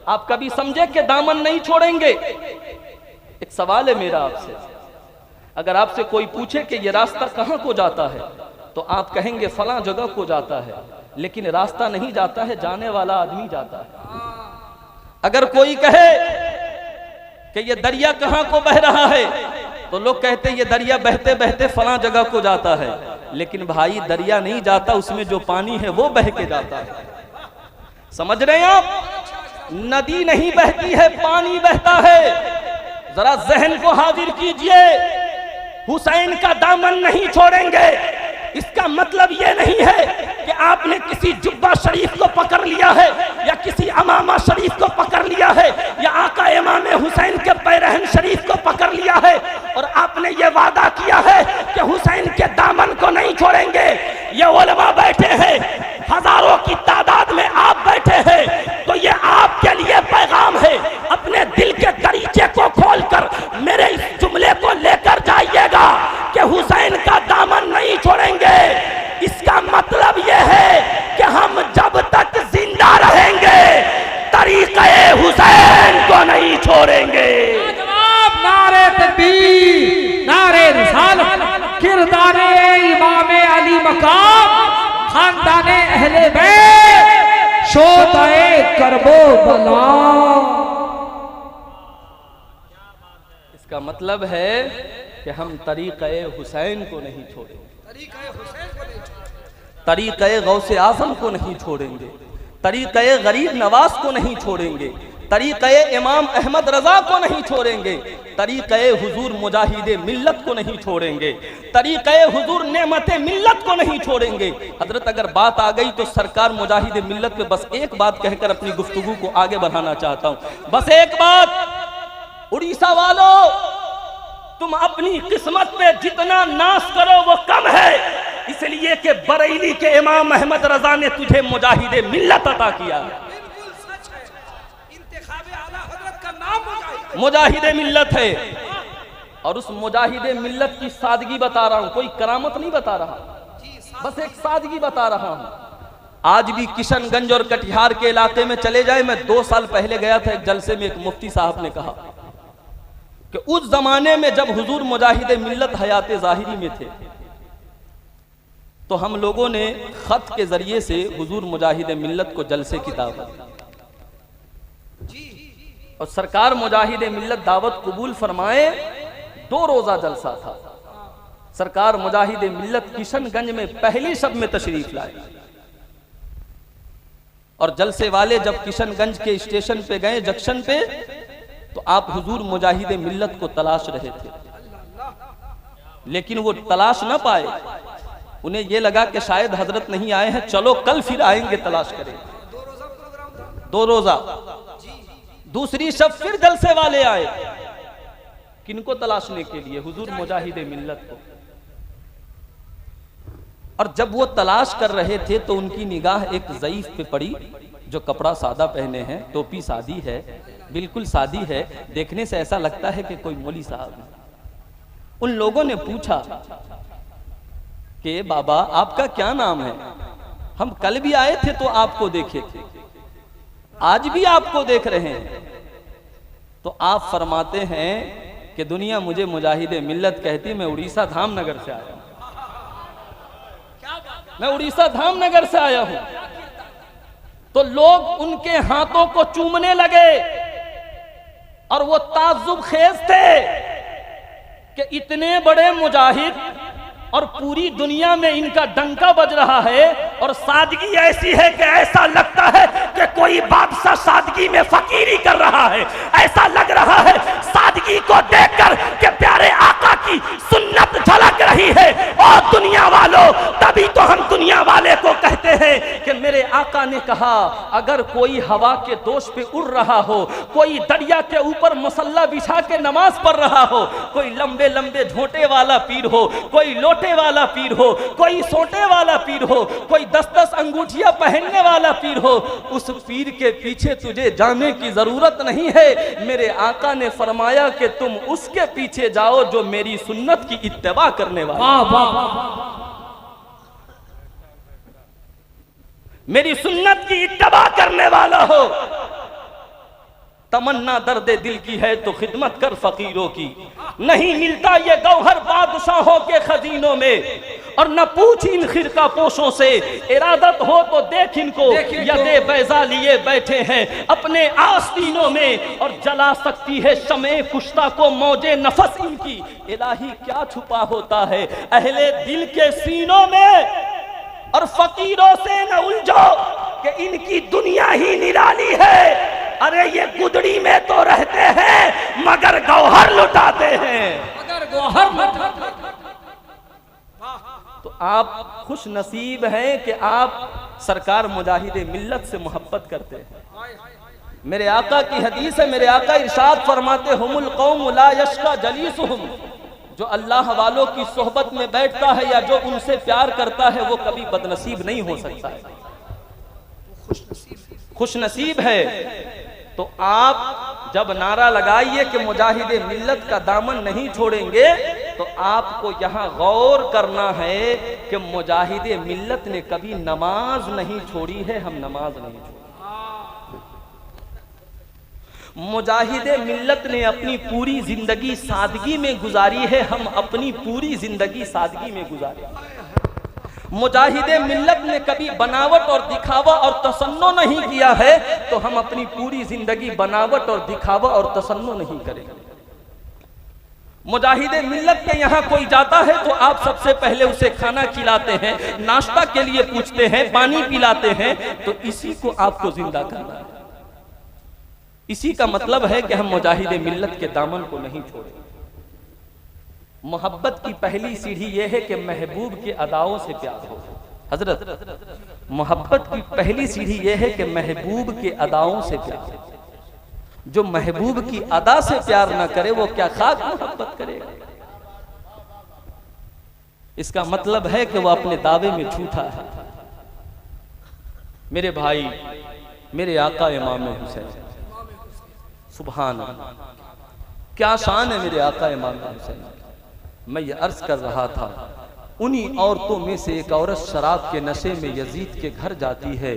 आप कभी समझे कि दामन नहीं छोड़ेंगे? एक सवाल है मेरा आपसे, अगर आपसे कोई पूछे कि ये रास्ता कहां को जाता है तो आप कहेंगे फलां जगह को जाता है, लेकिन रास्ता नहीं जाता है, जाने वाला आदमी जाता है। अगर कोई कहे कि ये दरिया कहां को बह रहा है तो लोग कहते हैं ये दरिया बहते बहते फलां जगह को जाता है, लेकिन भाई दरिया नहीं जाता, उसमें जो पानी है वो बह के जाता है। समझ रहे हैं आप? नदी नहीं बहती है, पानी बहता है। जरा जहन को हाजिर कीजिए, हुसैन का दामन नहीं छोड़ेंगे। इसका मतलब यह नहीं है कि आपने किसी जुब्बा शरीफ को पकड़ लिया है या किसी अमामा शरीफ को पकड़ लिया है या आका इमाम हुसैन के पैरहन शरीफ को पकड़ लिया है और आपने ये वादा किया है कि हुसैन के दामन को नहीं छोड़ेंगे। ये उलमा बैठे हैं, हजारों की तादाद में आप बैठे हैं, तो ये आपके लिए पैगाम है। अपने दिल के दरीचे को खोलकर मेरे इस जुमले को लेकर जाइएगा कि हुसैन का दामन नहीं छोड़ेंगे। इसका मतलब यह है कि हम जब तक जिंदा रहेंगे तरीक़े हुसैन को नहीं छोड़ेंगे। नारे तकबीर, नारे रिसालत, किरदारे इमामे अली मकाम, खानदाने अहले बैत, शोदाए करबो बला। इसका मतलब है कि हम तरीक़े हुसैन को नहीं छोड़ेंगे, तरीक़े गौसे आज़म को नहीं छोड़ेंगे, तरीक़े गरीब नवाज को नहीं छोड़ेंगे, तरीक़े इमाम अहमद रजा को नहीं छोड़ेंगे, तरीक़े हुजूर मुजाहिदे मिल्लत को नहीं छोड़ेंगे, तरीक़े हुजूर नेमते मिल्लत को नहीं छोड़ेंगे। हजरत अगर बात आ गई तो सरकार मुजाहिदे मिल्लत पे बस एक बात कहकर अपनी गुफ्तगू को आगे बढ़ाना चाहता हूं। बस एक बात, उड़ीसा वालों, तुम अपनी किस्मत पे जितना नाश करो वो कम है, इसलिए कि बरेली के इमाम अहमद रजा ने तुझे मुजाहिदे मिल्लत अता किया। मुजाहिदे मिल्लत है, और उस मुजाहिदे मिल्लत की सादगी बता रहा हूं, कोई करामत नहीं बता रहा, बस एक सादगी बता रहा हूं। आज भी किशनगंज और कटिहार के इलाके में चले जाए, मैं 2 साल पहले गया था एक जलसे में, एक मुफ्ती साहब ने कहा कि उस जमाने में जब हुजूर मुजाहिदे मिल्लत हयाते ज़ाहिरी में थे तो हम लोगों ने खत के जरिए से हुजूर मुजाहिदे मिल्लत को जलसे की दावत, और सरकार मुजाहिदे मिल्लत दावत कबूल फरमाए। 2 रोजा जलसा था। सरकार मुजाहिदे मिल्लत किशनगंज में पहली शब में तशरीफ लाए, और जलसे वाले जब किशनगंज के स्टेशन पे गए, जंक्शन पे, तो आप हुजूर मुजाहिदे मिल्लत को तलाश रहे थे, लेकिन वो तलाश न पाए। उन्हें ये लगा कि शायद हजरत नहीं आए हैं, चलो कल फिर आएंगे, तलाश करेंगे। 2 रोजा। दूसरी शब फिर जलसे वाले आए, किनको तलाशने के लिए? हुजूर मुजाहिदे मिल्लत को। और जब वो तलाश कर रहे थे तो उनकी निगाह एक ज़ईफ पे पड़ी जो कपड़ा सादा पहने हैं, टोपी सादी है, बिल्कुल सादी है, देखने से ऐसा लगता है कि कोई मौली साहब है। उन लोगों ने पूछा कि बाबा आपका क्या नाम है? हम कल भी आए थे तो आपको देखे थे, आज भी आपको देख रहे हैं। तो आप फरमाते हैं कि दुनिया मुझे मुजाहिदे मिल्लत कहती, मैं उड़ीसा धामनगर से आया हूं, मैं उड़ीसा धामनगर से आया हूं। तो लोग उनके हाथों को चूमने लगे और वो ताज्जुब खेज थे कि इतने बड़े मुजाहिद और पूरी दुनिया में इनका डंका बज रहा है, और सादगी ऐसी है कि ऐसा लगता है कि कोई बादशाह सादगी में फकीरी कर रहा है। ऐसा लग रहा है सादगी को देखकर कि प्यारे आका की सुन्नत झलक रही है। और दुनिया वालों, तभी तो हम दुनिया वाले को कहते हैं कि मेरे आका ने कहा, अगर कोई हवा के दोष पे उड़ रहा हो, कोई दरिया के ऊपर मसल्ला बिछा के नमाज पढ़ रहा हो, कोई लंबे लंबे झोंटे वाला पीर हो, कोई लोटे वाला पीर हो, कोई सोटे वाला पीर हो, कोई 10-10 अंगूठियां पहनने वाला पीर हो, उस पीर के पीछे तुझे जाने की जरूरत नहीं है। मेरे आका ने फरमाया कि तुम उसके पीछे जाओ जो मेरी सुन्नत की इत्तिबा करने वाला, मेरी सुन्नत की इत्तिबा करने वाला हो। तमन्ना दर्द दिल की है तो खिदमत कर फकीरों की। नहीं मिलता ये गौहर बादशाहों के खजीनों में, और न पूछ इन खिरका पोशों से, इरादत हो तो देख इनको यदे बैजा लिए बैठे हैं अपने आस्तीनों में, और जला सकती है शमे कुश्ता को मौजे नफस इनकी। इलाही क्या छुपा होता है अहले दिल के सीनों में, और फकीरों से न उलझो कि इनकी दुनिया ही निराली है। अरे ये गुदड़ी में तो रहते हैं मगर गौहर लुटाते हैं, मगर गौहर लुटाते। तो आप खुश नसीब हैं कि आप सरकार मुजाहिदे मिल्लत से मोहब्बत करते हैं। मेरे आका की हदीस है, मेरे आका इरशाद फरमाते हुमुल कौम ला यश्का जलीसुहुम, जो अल्लाह वालों की सोहबत में बैठता है या जो उनसे प्यार करता है वो कभी बदनसीब नहीं हो सकता है, खुश नसीब है। तो आप जब नारा लगाइए कि मुजाहिदे मिल्लत का दामन नहीं छोड़ेंगे, तो आपको यहाँ गौर करना है कि मुजाहिदे मिल्लत ने कभी नमाज नहीं छोड़ी है, हम नमाज नहीं छोड़ी। मुजाहिदे मिल्लत ने अपनी पूरी जिंदगी सादगी में गुजारी है, हम अपनी पूरी जिंदगी सादगी में गुजारे। मुजाहिदे मिल्लत ने कभी बनावट और दिखावा और तसन्नो नहीं किया है, तो हम अपनी पूरी जिंदगी बनावट और दिखावा और तसन्नो नहीं करेंगे। मुजाहिदे मिल्लत के यहाँ कोई जाता है तो आप सबसे पहले उसे खाना खिलाते हैं, नाश्ता के लिए पूछते हैं, पानी पिलाते हैं, तो इसी को आपको जिंदा करना है। इसी का मतलब है कि हम मुजाहिदे मिल्लत के दामन को नहीं छोड़ें। मोहब्बत की पहली सीढ़ी यह है कि महबूब के अदाओं से प्यार हो। हजरत, मोहब्बत की पहली सीढ़ी यह है कि महबूब के अदाओं से प्यार हो। जो महबूब की अदा से प्यार ना करे वो क्या खाक मोहब्बत करेगा। इसका मतलब है कि वो अपने दावे में झूठा है। मेरे भाई, मेरे आका इमाम हुसैन, सुभान अल्लाह, क्या शान है मेरे आका इमाम हुसैन। मैं ये अर्ज कर रहा था, उन्हीं औरतों में से एक औरत शराब के नशे में यजीद के घर जाती है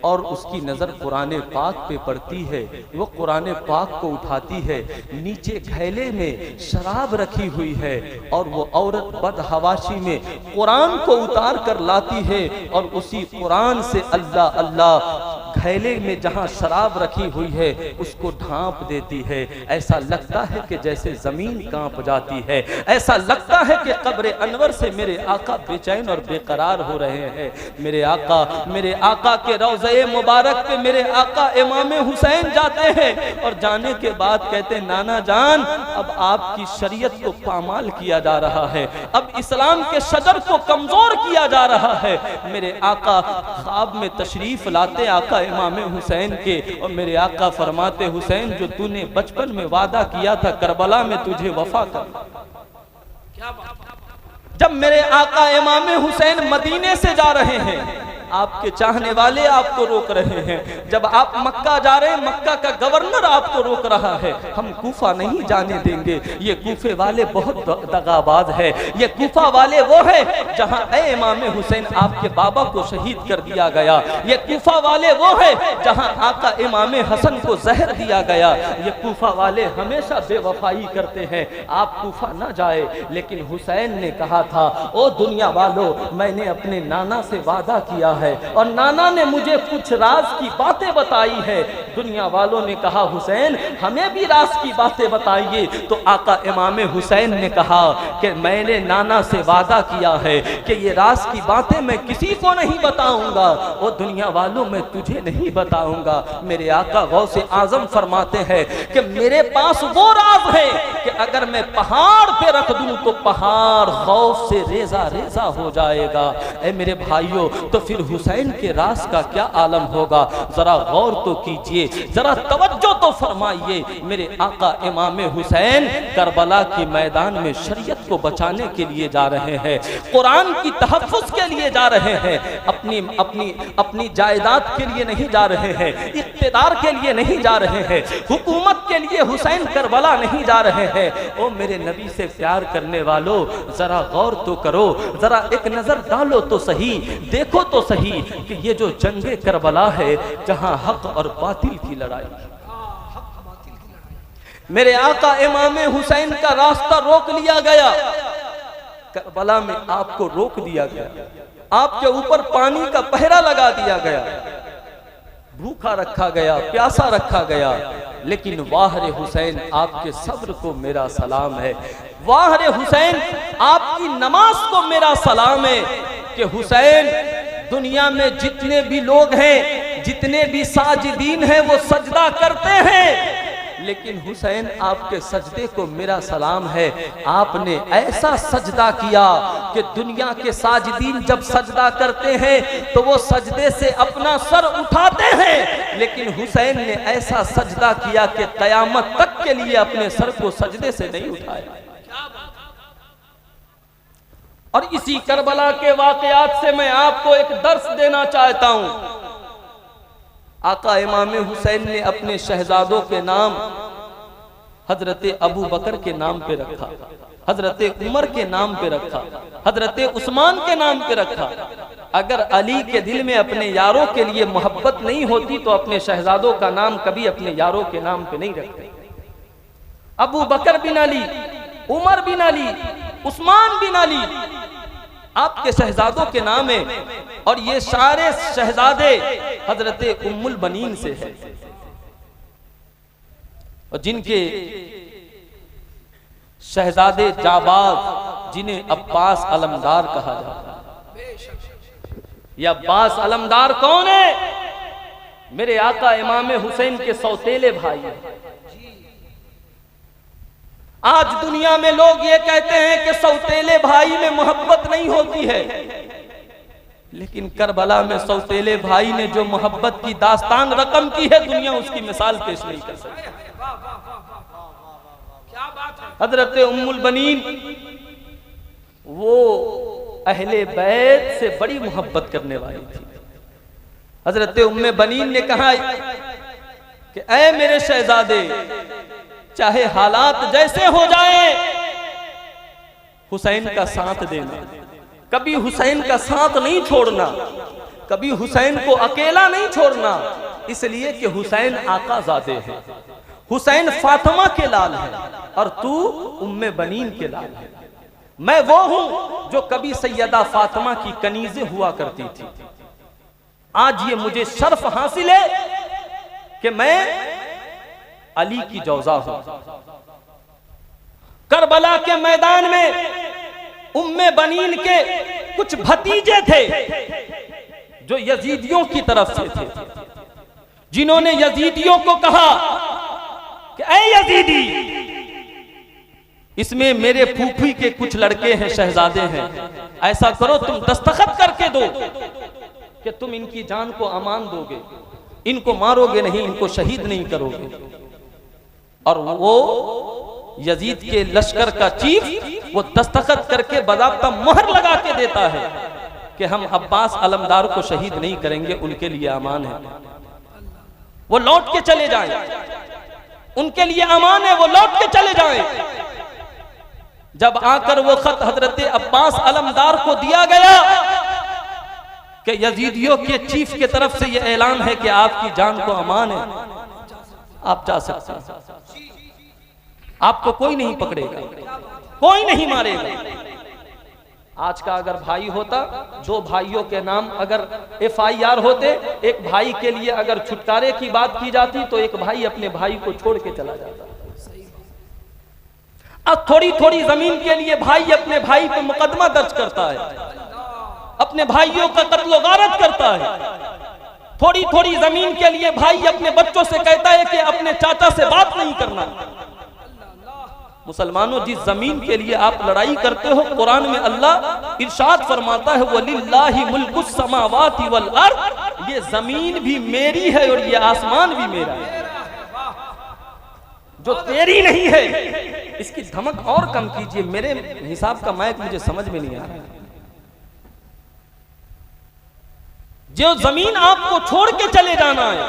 और उसकी नज़र कुरान पाक पे पड़ती है। वो कुरान पाक को उठाती है, नीचे घैले में शराब रखी हुई है और वो औरत बदहवाशी में कुरान को उतार कर लाती है और उसी कुरान से अल्लाह अल्लाह घैले में जहां शराब रखी हुई है उसको ढांप देती है। ऐसा लगता है कि जैसे जमीन कांप जाती है, ऐसा लगता है कि कब्र अनवर से मेरे आका बेचैन और बेकरार हो रहे हैं। मेरे आका के रौज़े मुबारक पे मेरे आका इमाम हुसैन जाते हैं और जाने के बाद कहते हैं, नाना जान अब आपकी शरीयत को पामाल किया जा रहा है, अब इस्लाम के शजर को कमजोर किया जा रहा है। मेरे आका ख्वाब में तशरीफ लाते आका इमाम हुसैन के, और मेरे आका फरमाते, हुसैन जो तूने बचपन में वादा किया था करबला में तुझे वफा कर। जब मेरे आका इमाम हुसैन मदीने से जा रहे हैं, आपके चाहने वाले आपको रोक रहे हैं। जब आप मक्का जा रहे हैं, मक्का का गवर्नर आपको रोक रहा है, हम कूफा नहीं जाने देंगे, ये कूफे वाले बहुत दगाबाज है, ये कूफा वाले वो है जहां ए इमाम हुसैन आपके बाबा को शहीद कर दिया गया, ये कूफा वाले वो है जहां आका इमाम हसन को जहर दिया गया, ये कूफा वाले हमेशा बेवफाई करते हैं, आप कूफा ना जाए। लेकिन हुसैन ने कहा था, ओ दुनिया वालों, मैंने अपने नाना से वादा किया है और नाना ने मुझे कुछ राज की बातें बताई है। दुनिया वालों ने कहा, हुसैन हमें भी राज की बातें बताइए। तो आका इमाम हुसैन ने कहा कि मैंने नाना से वादा किया है कि ये राज की बातें मैं किसी को नहीं बताऊंगा, वो दुनिया वालों मैं तुझे नहीं बताऊंगा। मेरे आका गौसे आजम फरमाते हैं कि मेरे पास वो राज है कि अगर मैं पहाड़ पे रख दूं तो पहाड़ खौफ से रेजा रेजा हो जाएगा। ऐ मेरे भाइयों, तो फिर हुसैन के राज का क्या आलम होगा, जरा गौर तो कीजिए, जरा तवज्जो तो फरमाइए। मेरे आका इमाम हुसैन करबला के मैदान में शरीयत को बचाने के लिए जा रहे हैं, कुरान की तहफ्फुज के लिए जा रहे हैं, अपनी जायदाद के लिए नहीं जा रहे हैं, इख्तिदार के लिए नहीं जा रहे हैं, हुकूमत के लिए हुसैन करबला नहीं जा रहे हैं। ओ मेरे नबी से प्यार करने वालों, जरा गौर तो करो, जरा एक नजर डालो तो सही, देखो तो सही कि ये जो जंगे करबला है जहां हक और बातिल की लड़ाई, मेरे आका इमाम हुसैन का रास्ता रोक लिया गया, करबला में आपको रोक दिया गया, आपके ऊपर पानी का पहरा लगा दिया गया, भूखा रखा गया, प्यासा रखा गया, लेकिन वाह रे हुसैन आपके सब्र को मेरा सलाम है, वाह रे हुसैन आपकी नमाज को मेरा सलाम है। कि हुसैन दुनिया में जितने भी लोग हैं, जितने भी साजिदीन हैं वो सजदा करते हैं, लेकिन हुसैन आपके सजदे को मेरा सलाम है। आपने ऐसा सजदा किया कि दुनिया के साजिदीन जब सजदा करते हैं तो वो सजदे से अपना सर उठाते हैं, लेकिन हुसैन ने ऐसा सजदा किया कि कयामत तक के लिए अपने सर को सजदे से नहीं उठाया। और इसी करबला के वाकयात से मैं आपको एक दर्स देना चाहता हूं। आका इमाम हुसैन ने अपने शहजादों के नाम हजरत अबू बकर के नाम पे रखा, हजरत उमर के नाम पे रखा, हजरत उस्मान के नाम पे रखा। अगर अली के दिल में अपने यारों के लिए मोहब्बत नहीं होती तो अपने शहजादों का नाम कभी अपने यारों के नाम पे नहीं रखते। अबू बकर बिन अली, उमर बिन अली, उस्मान बिन अली आपके शहजादों के नाम है, और ये सारे शहजादे हजरत उम्मुल बनीन से है, और जिनके शहजादे जाबाज जिन्हें अब्बास अलमदार कहा जाता है। ये अब्बास अलमदार कौन है? मेरे आका इमाम हुसैन के सौतेले भाई हैं। आज दुनिया में लोग ये कहते हैं कि सौतेले भाई में मोहब्बत नहीं होती है, लेकिन करबला में सौतेले भाई ने जो मोहब्बत की दास्तान रकम की है, दुनिया उसकी मिसाल पेश नहीं कर सकती। हजरत उम्मुल बनीन वो अहले बैत से बड़ी मोहब्बत करने वाली थी। हजरत उम्मे बनीन ने कहा कि ऐ मेरे शहजादे, चाहे हालात जैसे हो जाए हुसैन का साथ देना, कभी हुसैन का साथ नहीं छोड़ना, कभी हुसैन को अकेला नहीं छोड़ना, इसलिए कि हुसैन आकाजादे है, हुसैन फातिमा के लाल है और तू उम्मे बनीन के लाल है। मैं वो हूं जो कभी सैयदा फातिमा की कनीज़ें हुआ करती थी। आज ये मुझे शर्फ हासिल है कि मैं अली की जौजा हूं। करबला के मैदान में उम्मे बनीन के कुछ भतीजे थे जो यजीदियों की तरफ से थे, जिन्होंने यजीदियों को कहा कि ऐ यजीदी, इसमें मेरे फूफी के कुछ लड़के हैं, शहजादे हैं, ऐसा करो तुम दस्तखत करके दो कि तुम इनकी जान को अमान दोगे, इनको मारोगे नहीं, इनको शहीद नहीं करोगे। और वो यजीद के लश्कर का चीफ वो दस्तखत करके बज़ाब्ता मोहर लगा के देता है कि हम अब्बास अलमदार को शहीद नहीं करेंगे, उनके लिए अमान है, वो लौट के चले जाएं, उनके लिए अमान है, वो लौट के चले जाएं। जब आकर वो खत हजरत अब्बास अलमदार को दिया गया कि यजीदियों के चीफ की तरफ से यह ऐलान है कि आपकी जान को अमान है, आप जा सकते हैं, आपको कोई नहीं पकड़ेगा, कोई नहीं मारेगा। आज का अगर भाई होता, दो भाइयों के नाम अगर FIR होते, एक भाई के लिए अगर छुटकारे की बात की जाती तो एक भाई अपने भाई को छोड़ के चला जाता। अब थोड़ी थोड़ी जमीन के लिए भाई अपने भाई पे मुकदमा दर्ज करता है, अपने भाइयों का कत्ल गारत करता है। थोड़ी थोड़ी जमीन के लिए भाई अपने बच्चों से कहता है कि अपने चाचा से बात नहीं करना। मुसलमानों, जिस जमीन के लिए आप लड़ाई करते हो, कुरान में अल्लाह इरशाद फरमाता है वलिल्लाहि मुल्कुस समावाति वल अर्द, ये जमीन भी मेरी है और ये आसमान भी मेरा है, जो तेरी नहीं है। इसकी धमक और कम कीजिए, मेरे हिसाब का माइक मुझे समझ में नहीं आ रहा। जो जमीन आपको छोड़ के चले जाना है,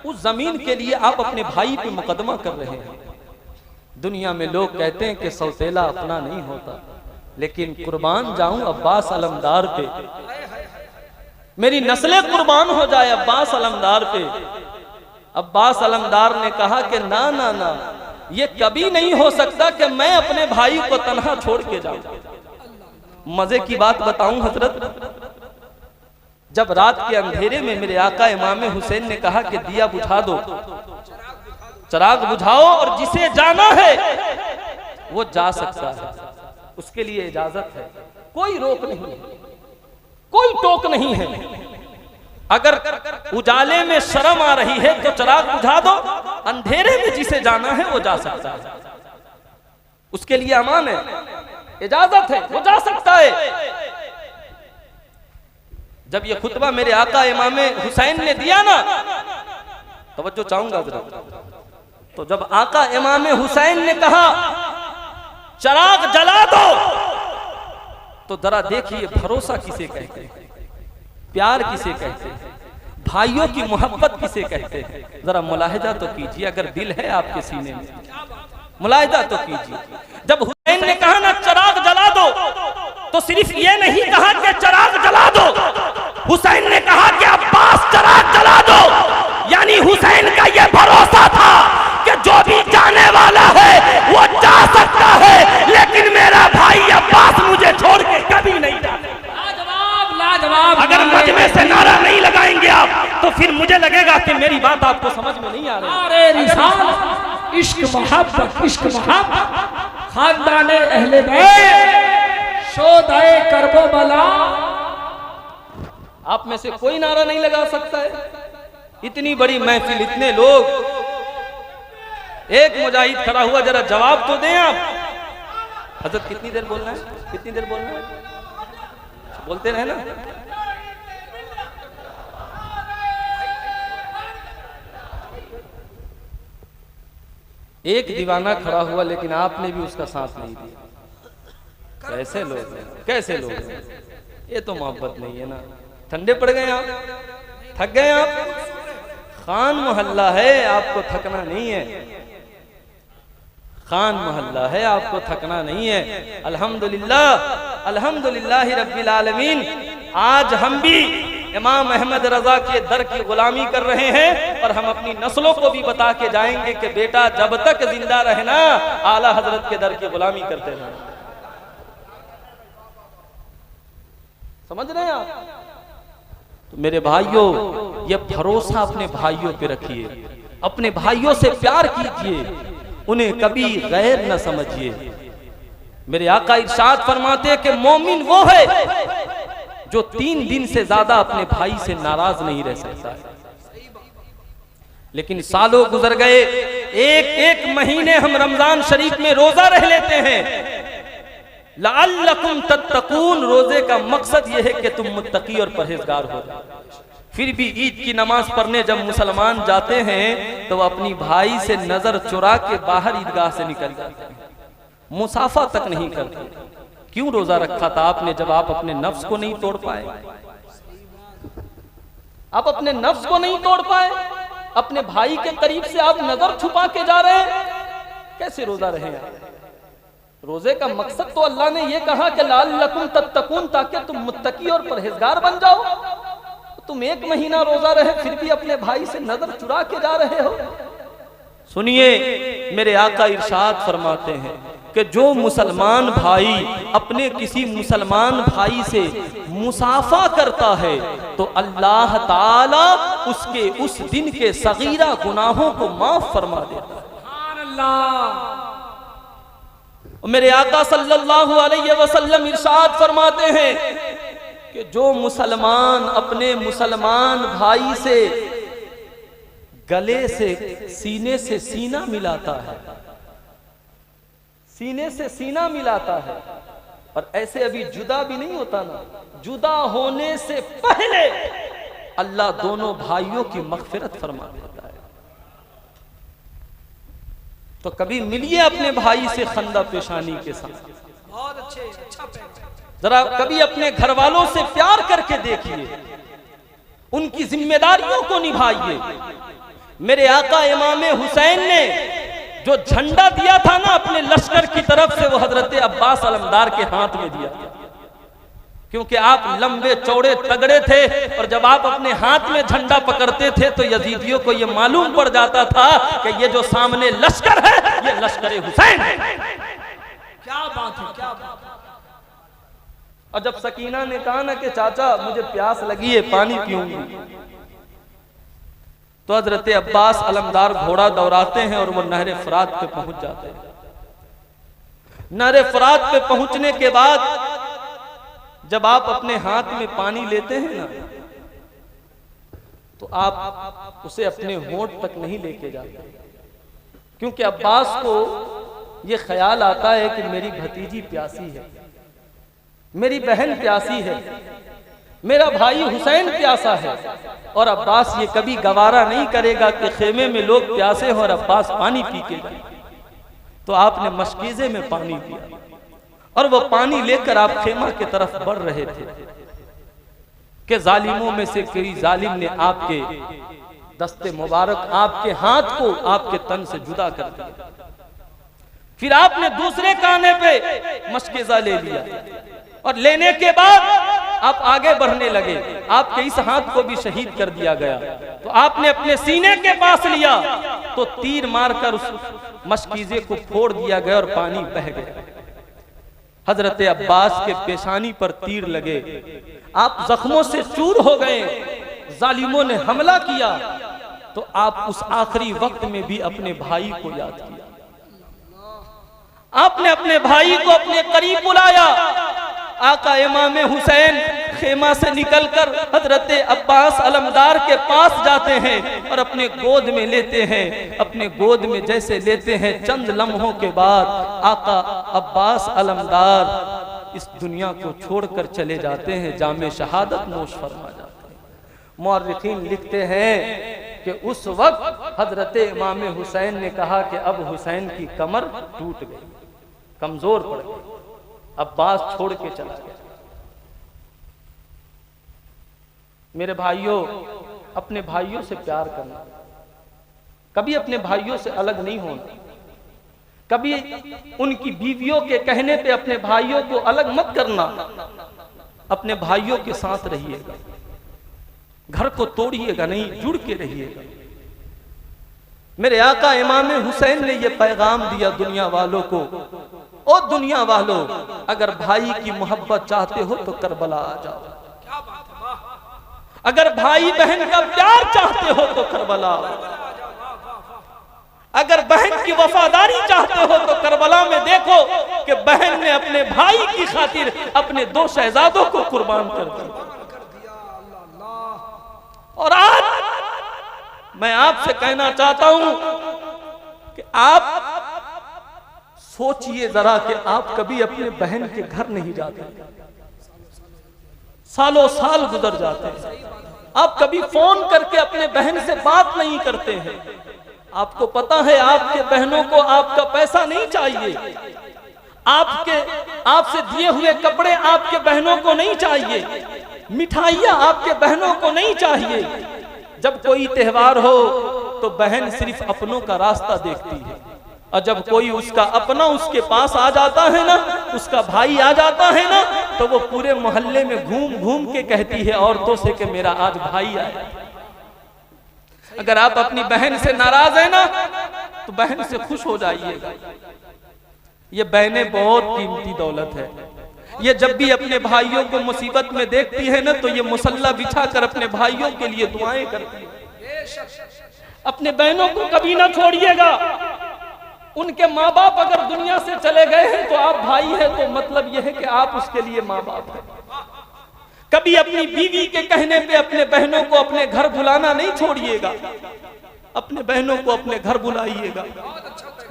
उस जमीन के लिए आप अपने भाई पे मुकदमा कर रहे हैं। दुनिया में लोग कहते हैं कि सौतेला अपना नहीं होता, लेकिन कुर्बान जाऊं अब्बास अलमदार पे, मेरी नस्लें कुर्बान हो जाए अब्बास अलमदार पे। अब्बास अलमदार ने कहा कि ना ना ना, ये कभी नहीं हो सकता कि मैं अपने भाई को तन्हा छोड़ के जाऊं। मजे की बात बताऊं हजरत, जब रात के अंधेरे में मेरे आका इमाम हुसैन ने कहा कि दिया बुझा दो, चिराग बुझाओ और जिसे जाना है वो जा सकता है, उसके लिए इजाजत है, कोई रोक नहीं है, कोई टोक नहीं है। अगर उजाले में शर्म आ रही है तो चिराग बुझा दो, अंधेरे में जिसे जाना है वो जा सकता है, उसके लिए अमान है, इजाजत है, वो जा सकता है। जब ये खुतबा मेरे आका इमाम हुसैन ने दिया ना, तवज्जो चाहूंगा जरा, तो जब आका इमाम हुसैन ने कहा चिराग जला दो, तो जरा देखिए भरोसा किसे कहते हैं, प्यार किसे कहते हैं, भाइयों की मोहब्बत किसे कहते हैं, जरा मुलाहिजा तो कीजिए। अगर दिल है आपके सीने में, मुलाहिजा तो कीजिए। जब हुसैन ने कहा ना चिराग जला दो, तो सिर्फ ये नहीं कहा कि चिराग जला दो, हुसैन ने कहा कि अब्बास चिराग जला दो। यानी हुसैन का ये भरोसा था कि जो भी जाने वाला है वो जा सकता है, लेकिन मेरा भाई अब्बास मुझे छोड़ के कभी नहीं जाएगा। लाजवाब लाजवाब। अगर मजमे से नारा नहीं लगाएंगे आप, तो फिर मुझे लगेगा कि मेरी बात आपको समझ में नहीं आ रही। अरे रिसाल, इश्क मोहब्बत, इश्क मोहब्बत, खानदाने अहले बैत, शोदाए करबो बला। आप में से कोई नारा नहीं लगा सकता है? इतनी बड़ी महफिल, इतने लोग, एक मुजाहिद खड़ा हुआ, जरा जवाब तो दें आप। हजरत कितनी देर बोलना है, कितनी देर बोलना है, बोलते रहे ना। एक दीवाना खड़ा हुआ, लेकिन आपने भी उसका साथ नहीं दिया। कैसे लोग हैं, कैसे लोग हैं, ये तो मोहब्बत नहीं है ना। ठंडे पड़ गए आप, थक गए आप, खान मोहल्ला है, आपको थकना नहीं है, खान मोहल्ला है, आपको थकना नहीं है। अल्हम्दुलिल्लाह, अल्हम्दुलिल्लाह रब्बिल आलमीन। आज हम भी इमाम अहमद रजा के दर की गुलामी कर रहे हैं, और हम अपनी नस्लों को भी बता के जाएंगे कि बेटा जब तक जिंदा रहना आला हजरत के दर की गुलामी करते रहना। समझ रहे हैं आप? तो मेरे भाइयों, ये भरोसा अपने भाइयों पे रखिए, अपने भाइयों से प्यार कीजिए, उन्हें कभी गैर न समझिए। मेरे आका इरशाद फरमाते कि मोमिन वो है जो 3 दिन से ज्यादा अपने भाई से नाराज नहीं रह सकता है। लेकिन सालों गुजर गए, एक एक महीने हम रमजान शरीफ में रोजा रह लेते हैं। लअल्लकुम तत्तकून, रोजे का मकसद यह है कि तुम मुत्तकी और परहेजगार हो जाओ। फिर भी ईद की नमाज पढ़ने जब मुसलमान जाते हैं तो अपनी भाई से नजर चुरा के बाहर ईदगाह से निकल जाते हैं, मुसाफा तक नहीं करते। क्यों रोजा रखा था आपने, जब आप अपने नफ्स को नहीं तोड़ पाए? आप अपने नफ्स को नहीं तोड़ पाए, अपने भाई के करीब से आप नजर छुपा के जा रहे हैं, कैसे रोजा रहे आप? रोजे का मकसद तो अल्लाह ने यह कहा कि लअल्लकुम तत्तकून, ताकि तुम मुत्तकी और परहेजगार बन जाओ। तुम 1 महीना रोजा रहे, फिर भी अपने भाई से नजर चुरा के जा रहे हो। सुनिए, मेरे आका इरशाद फरमाते हैं कि जो मुसलमान भाई अपने किसी मुसलमान भाई से मुसाफा करता है तो अल्लाह ताला उसके उस दिन के सगीरा गुनाहों को माफ फरमा देता है। सुभान अल्लाह। मेरे आका सल्लल्लाहु अलैहि वसल्लम इरशाद फरमाते हैं कि जो मुसलमान अपने मुसलमान भाई से गले से सीने से सीना मिलाता है, सीने से सीना मिलाता है, और ऐसे अभी जुदा भी नहीं होता ना, जुदा होने से पहले अल्लाह दोनों भाइयों की मगफिरत फरमा देता है। तो कभी मिलिए अपने भाई से खंदा पेशानी के साथ, बहुत अच्छे, अच्छा पैगाम। जरा कभी अपने घर वालों से प्यार करके देखिए, उनकी जिम्मेदारियों को निभाइए। मेरे आका इमाम हुसैन ने जो झंडा दिया था ना अपने लश्कर की तरफ से, वो हजरत अब्बास अलमदार के हाथ में दिया था, क्योंकि आप लंबे चौड़े तगड़े थे, और जब आप अपने हाथ में झंडा पकड़ते थे तो यजीदियों को यह मालूम पड़ जाता था कि ये जो सामने लश्कर है ये लश्कर हुसैन। क्या बात है, क्या बात है। और जब सकीना ने कहा ना कि चाचा मुझे प्यास लगी है, पानी पीऊंगी, तो हजरत अब्बास अलमदार घोड़ा दौड़ाते हैं और वो नहर फरात पे पहुंच जाते हैं। नहर फरात पे पहुंचने के बाद जब आप अपने हाथ में पानी लेते हैं ना, तो आप उसे अपने होंठ तक नहीं लेके जाते, क्योंकि अब्बास को ये ख्याल आता है कि मेरी भतीजी प्यासी है, मेरी बहन प्यासी है, मेरा भाई हुसैन प्यासा है। और अब्बास ये कभी गवारा नहीं करेगा कि खेमे में लोग प्यासे हो और अब्बास पानी पी के जाए। तो आपने मशकीज़े में पानी दिया और वो पानी लेकर आप खेमा की तरफ बढ़ रहे थे कि जालिमों में से कोई जालिम ने आपके दस्ते मुबारक, आपके हाथ को आपके तन से जुदा कर दिया। फिर आपने दूसरे काने पे मशकीज़ा ले लिया और लेने के बाद आप आगे बढ़ने लगे। आपके इस हाथ को भी शहीद कर दिया गया, तो आपने अपने सीने के पास लिया तो तीर मारकर उस मशकीज़े को फोड़ दिया गया और पानी बह गया। हजरत अब्बास के पेशानी पर तीर लगे, आप जख्मों से चूर हो गए, जालिमों ने हमला किया, तो आप उस आखिरी वक्त में भी अपने भाई को याद किया। आपने अपने भाई को अपने करीब बुलाया। आका इमाम हुसैन खेमा से निकलकर हजरत अब्बास अलमदार के पास जाते हैं और अपने गोद में लेते हैं। अपने गोद में जैसे लेते हैं, चंद लम्हों के बाद आका अब्बास अलमदार इस दुनिया को छोड़कर चले जाते हैं, जामे शहादत नोश फरमा जाते हैं। मुअर्रिखीन लिखते हैं कि उस वक्त हजरत इमाम हुसैन ने कहा कि अब हुसैन की कमर टूट गई, कमजोर पड़ गई, अब्बास छोड़ के चला गया। मेरे भाइयों, अपने भाइयों से प्यार करना, कभी अपने भाइयों से अलग नहीं होना, कभी उनकी बीवियों के कहने पे अपने भाइयों को अलग मत करना। अपने भाइयों के साथ रहिएगा, घर को तोड़िएगा नहीं, जुड़ के रहिएगा। मेरे आका इमाम हुसैन ने यह पैगाम दिया दुनिया वालों को, ओ दुनिया वालों, अगर भाई की मोहब्बत चाहते हो तो करबला आ जाओ, अगर भाई बहन का प्यार चाहते हो तो करबला आओ, अगर बहन की वफादारी चाहते हो तो करबला में देखो कि बहन ने अपने भाई की खातिर अपने 2 शहजादों को कुर्बान कर दिया। और आज मैं आपसे कहना चाहता हूं कि आप सोचिए जरा कि आप कभी अपने बहन के घर नहीं जाते, सालों साल गुजर जाते हैं, आप कभी फोन करके अपने बहन से बात नहीं करते हैं। आपको पता है आपके बहनों को आपका पैसा नहीं चाहिए, आपसे दिए हुए कपड़े आपके बहनों को नहीं चाहिए, मिठाइयां आपके बहनों को नहीं चाहिए। जब कोई त्योहार हो तो बहन सिर्फ अपनों का रास्ता देखती है, और जब कोई उसका अपना उसके पास आ जाता है ना, उसका भाई आ जाता है ना, तो वो पूरे मोहल्ले में घूम घूम के कहती है औरतों से कि मेरा आज भाई आया। अगर आप अपनी बहन से नाराज है ना, तो बहन से खुश हो जाइएगा। ये बहनें बहुत कीमती दौलत है। ये जब भी अपने भाइयों को मुसीबत में देखती है ना, तो ये मुसल्ला बिछा कर अपने भाइयों के लिए दुआएं करती है। अपने बहनों को कभी ना छोड़िएगा। उनके माँ बाप अगर दुनिया से चले गए हैं तो आप भाई हैं, तो मतलब यह है कि आप उसके लिए माँ बाप हैं। कभी अपनी बीवी के कहने पे अपने बहनों को अपने घर बुलाना नहीं छोड़िएगा, अपने बहनों को अपने घर बुलाइएगा।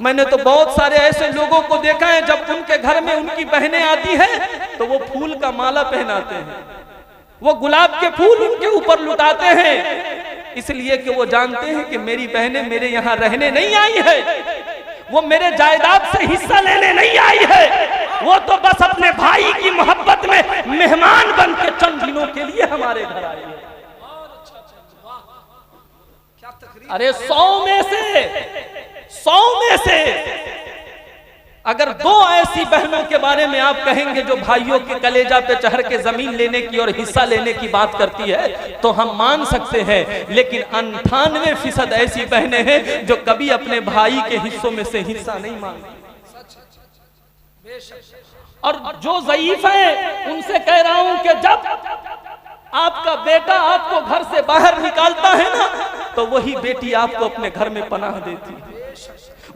मैंने तो बहुत सारे ऐसे लोगों को देखा है, जब उनके घर में उनकी बहनें आती हैं तो वो फूल का माला पहनाते हैं, वो गुलाब के फूल उनके ऊपर लुटाते हैं, इसलिए कि वो जानते हैं कि मेरी बहनें मेरे यहाँ रहने नहीं आई है, वो मेरे जायदाद से हिस्सा लेने नहीं आई है, वो तो बस अपने भाई की मोहब्बत में मेहमान बन के चंद दिनों के लिए हमारे घर आई है। अरे 100 में से अगर दो ऐसी बहनों के बारे में आप कहेंगे जो भाइयों के कलेजा पे चढ़ के जमीन लेने की और हिस्सा लेने की बात करती है तो हम मान सकते हैं, लेकिन 98% ऐसी बहनें हैं जो कभी अपने भाई के हिस्सों में से हिस्सा नहीं मांगती। और जो ज़ईफ है उनसे कह रहा हूं कि जब आपका बेटा आपको घर से बाहर निकालता है ना, तो वही बेटी आपको अपने घर में पनाह देती है।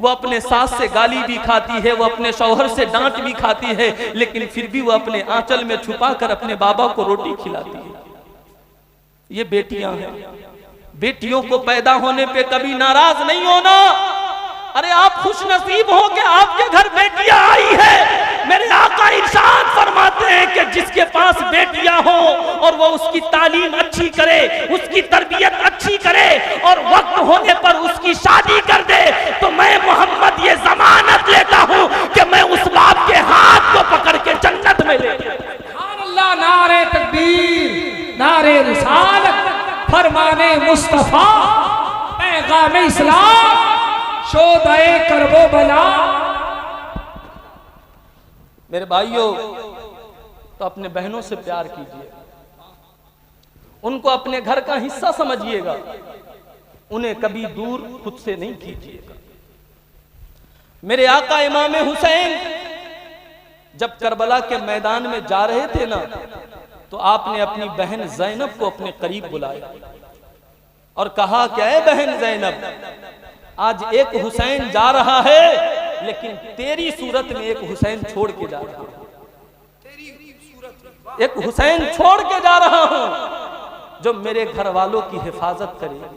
वो अपने सास से गाली भी खाती है, वो अपने शौहर से डांट भी खाती है, लेकिन फिर भी वो अपने आंचल में छुपा कर अपने बाबा को रोटी खिलाती है। ये बेटियां हैं। बेटियों को पैदा होने पे कभी नाराज नहीं होना। अरे आप खुश नसीब हो कि आपके घर बेटियां आई है। मेरे आका इरशाद फरमाते हैं कि जिसके पास बेटियां हो और वो उसकी तालीम अच्छी करे, उसकी तरबियत अच्छी करे और वक्त होने पर उसकी शादी कर दे, तो मैं मोहम्मद ये जमानत लेता हूं कि मैं उस बाप के हाथ को पकड़ के जन्नत में ले। अल्लाह, नारे तकबीर, नारे रिसालत, फरमाने मुस्तफा, पैगाम इस्लाम, शोदाए करबो बला। मेरे भाइयों, तो अपने बहनों से प्यार कीजिए, उनको अपने घर का हिस्सा समझिएगा, उन्हें कभी दूर खुद से नहीं कीजिएगा। मेरे आका इमाम हुसैन जब करबला के मैदान में जा रहे थे ना, तो आपने अपनी बहन ज़ैनब को अपने करीब बुलाया और कहा, क्या है बहन ज़ैनब, आज एक हुसैन जा रहा है, लेकिन तेरी सूरत में एक हुसैन छोड़ के जा रहा हूं। एक हुसैन छोड़ के जा रहा हूं जो मेरे घर वालों की हिफाजत करेगी,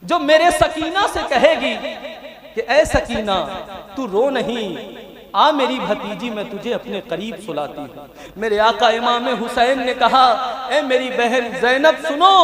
जो मेरे सकीना से कहेगी कि ऐ सकीना तू रो नहीं, आ मेरी भतीजी मैं तुझे अपने करीब सुलाती हूं। मेरे आका इमाम हुसैन ने कहा, ऐ मेरी बहन ज़ैनब सुनो,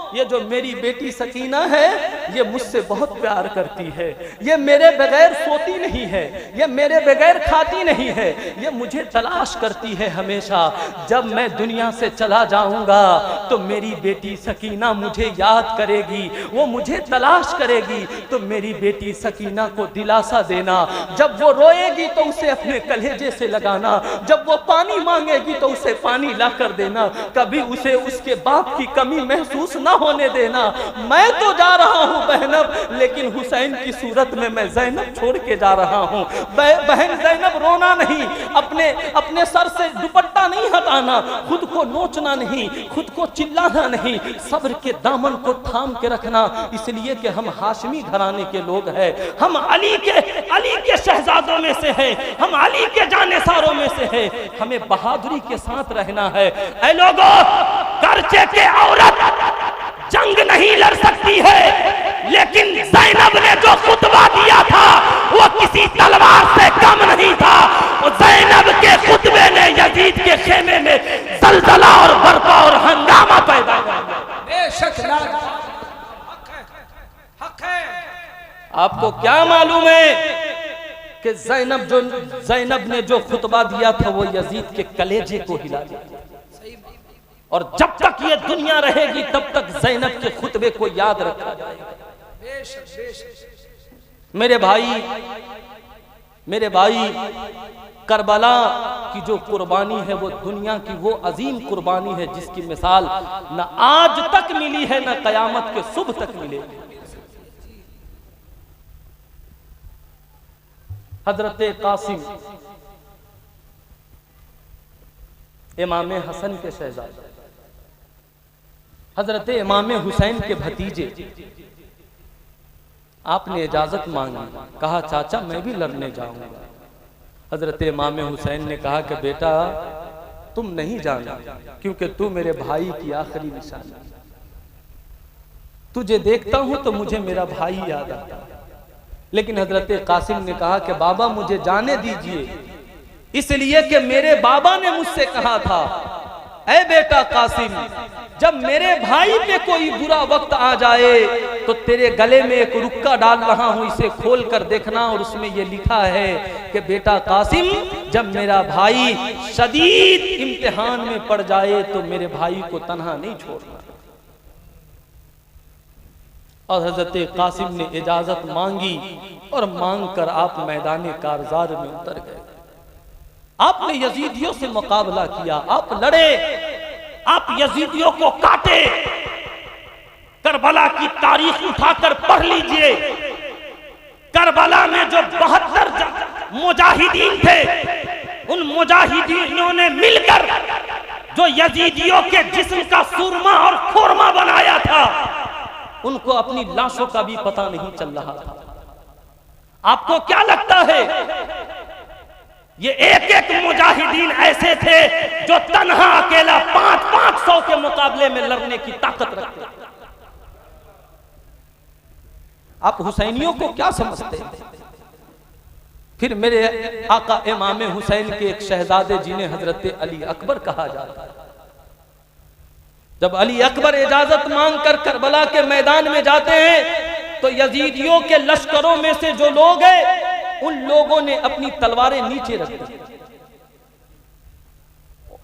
ये जो मेरी बेटी सकीना है ये मुझसे बहुत प्यार करती है, ये मेरे बगैर सोती नहीं है, ये मेरे बगैर खाती नहीं है, ये मुझे तलाश करती है हमेशा। जब मैं दुनिया से चला जाऊंगा तो मेरी बेटी सकीना मुझे याद करेगी, वो मुझे तलाश करेगी। तो मेरी बेटी सकीना को दिलासा देना, जब वो रोएगी तो उसे अपने कलेजे से लगाना, जब वो पानी मांगेगी तो उसे पानी ला कर देना, कभी उसे उसके बाप की कमी महसूस ना होने देना। मैं तो जा रहा हूं बहनब, लेकिन हुसैन की सूरत में मैं ज़ैनब छोड़ के जा रहा हूं। बहन ज़ैनब रोना नहीं, अपने सर से दुपट्टा नहीं हटाना, खुद को नोचना नहीं, खुद को चिल्लाना नहीं, सब्र के दामन को थाम के रखना, इसलिए कि हम हाशमी घराने के लोग हैं, हम अली के शहजादों में से हैं, हम अली के जानेसारों में से हैं, हमें बहादुरी के साथ रहना है। ऐ लोगों, करचे के औरत जंग नहीं लड़ सकती है, लेकिन ज़ैनब ने जो खुतबा दिया था वो किसी तलवार से कम नहीं था। और ज़ैनब के खुतबे ने यजीद के खेमे में जलजला और बर्फा और हंगामा पैदा कर दिया। बेशक हक है। आपको क्या मालूम है कि ज़ैनब ने जो खुतबा दिया था वो यजीद के कलेजे को हिला दिया, और जब तक ये दुनिया रहेगी तब तक ज़ैनब के खुतबे को याद रखा जाएगा। मेरे भाई, करबला की जो कुर्बानी है वो दुनिया की वो अजीम कुर्बानी है जिसकी मिसाल न आज तक मिली है, न कयामत के सुबह तक मिलेगी। हजरत कासिम इमाम हसन के शहजादे, हजरत इमाम हुसैन के भतीजे, आपने इजाजत मांगी, कहा चाचा मैं भी लड़ने जाऊंगा। हजरत इमाम हुसैन ने कहा कि बेटा तुम नहीं जाना, क्योंकि तू मेरे भाई की आखिरी निशानी, तुझे देखता हूं तो मुझे मेरा भाई याद आता है। लेकिन हजरत कासिम ने कहा कि बाबा मुझे जाने दीजिए, इसलिए कि मेरे बाबा ने मुझसे कहा था, ऐ बेटा कासिम, जब मेरे भाई पे कोई बुरा वक्त आ जाए तो तेरे गले में एक रुक्का डाल रहा हूं, इसे खोल कर देखना, और उसमें यह लिखा है कि बेटा कासिम, जब मेरा भाई शदीद इम्तिहान में पड़ जाए तो मेरे भाई को तन्हा नहीं छोड़ना। और हजरत कासिम ने इजाजत मांगी और मांग कर आप मैदान कारजार में उतर गए। आपने यजीदियों से मुकाबला किया, आप लड़े, आप यजीदियों को काटे। करबला की तारीख उठाकर पढ़ लीजिए। करबला में जो 72 मुजाहिदीन थे, उन मुजाहिदीनों ने मिलकर जो यजीदियों के जिस्म का सुरमा और खोरमा बनाया था, उनको अपनी लाशों का भी पता नहीं चल रहा था। आपको क्या लगता है ये एक एक मुजाहिदीन ऐसे थे जो तन्हा अकेला 500 के मुकाबले में लड़ने की ताकत रखते थे? आप हुसैनियों को क्या समझते हैं? फिर मेरे आका इमाम हुसैन के एक शहजादे जिन्हें हजरत अली अकबर कहा जाता है, जब अली अकबर इजाजत मांग कर करबला के मैदान में जाते हैं तो यजीदियों के लश्करों में से जो लोग हैं, उन लोगों ने अपनी तलवारें नीचे रख दी।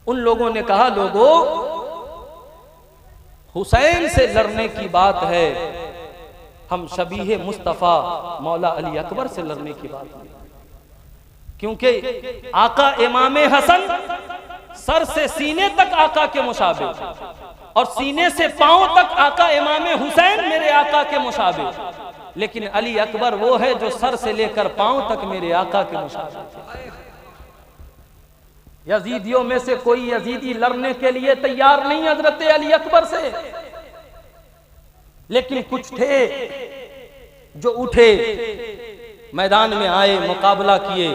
उन लोगों ने कहा, लोगों, हुसैन से लड़ने की बात है, हम शबीह मुस्तफा मौला अली अकबर से लड़ने की बात नहीं। क्योंकि आका इमाम हसन सर से सीने तक आका के मुशाबे और सीने से पांव तक आका इमाम हुसैन मेरे आका के मुशाबे, लेकिन अली अकबर वो है जो सर से लेकर पांव तक मेरे आका के मुशाबे। यजीदियों में से कोई यजीदी लड़ने के लिए तैयार नहीं हजरत अली अकबर से, लेकिन कुछ थे जो उठे, मैदान में आए, मुकाबला किए।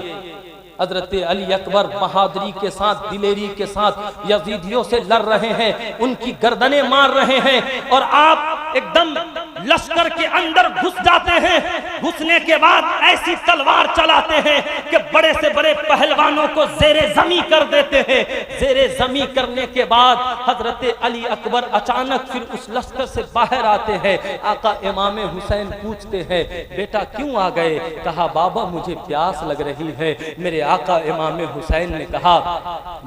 हजरत अली अकबर बहादुरी के साथ, दिलेरी के साथ यजीदियों से लड़ रहे हैं, उनकी गर्दनें मार रहे हैं, और आप एकदम लश्कर के अंदर घुस जाते हैं। घुसने के बाद ऐसी तलवार चलाते हैं कि बड़े से बड़े पहलवानों को जेरे जमी कर देते हैं। जेरे जमी करने के बाद हजरत अली अकबर अचानक फिर उस लश्कर से बाहर आते हैं। आका इमाम हुसैन पूछते हैं, बेटा क्यों आ गए? कहा, बाबा मुझे प्यास लग रही है। मेरे आका इमाम हुसैन ने कहा,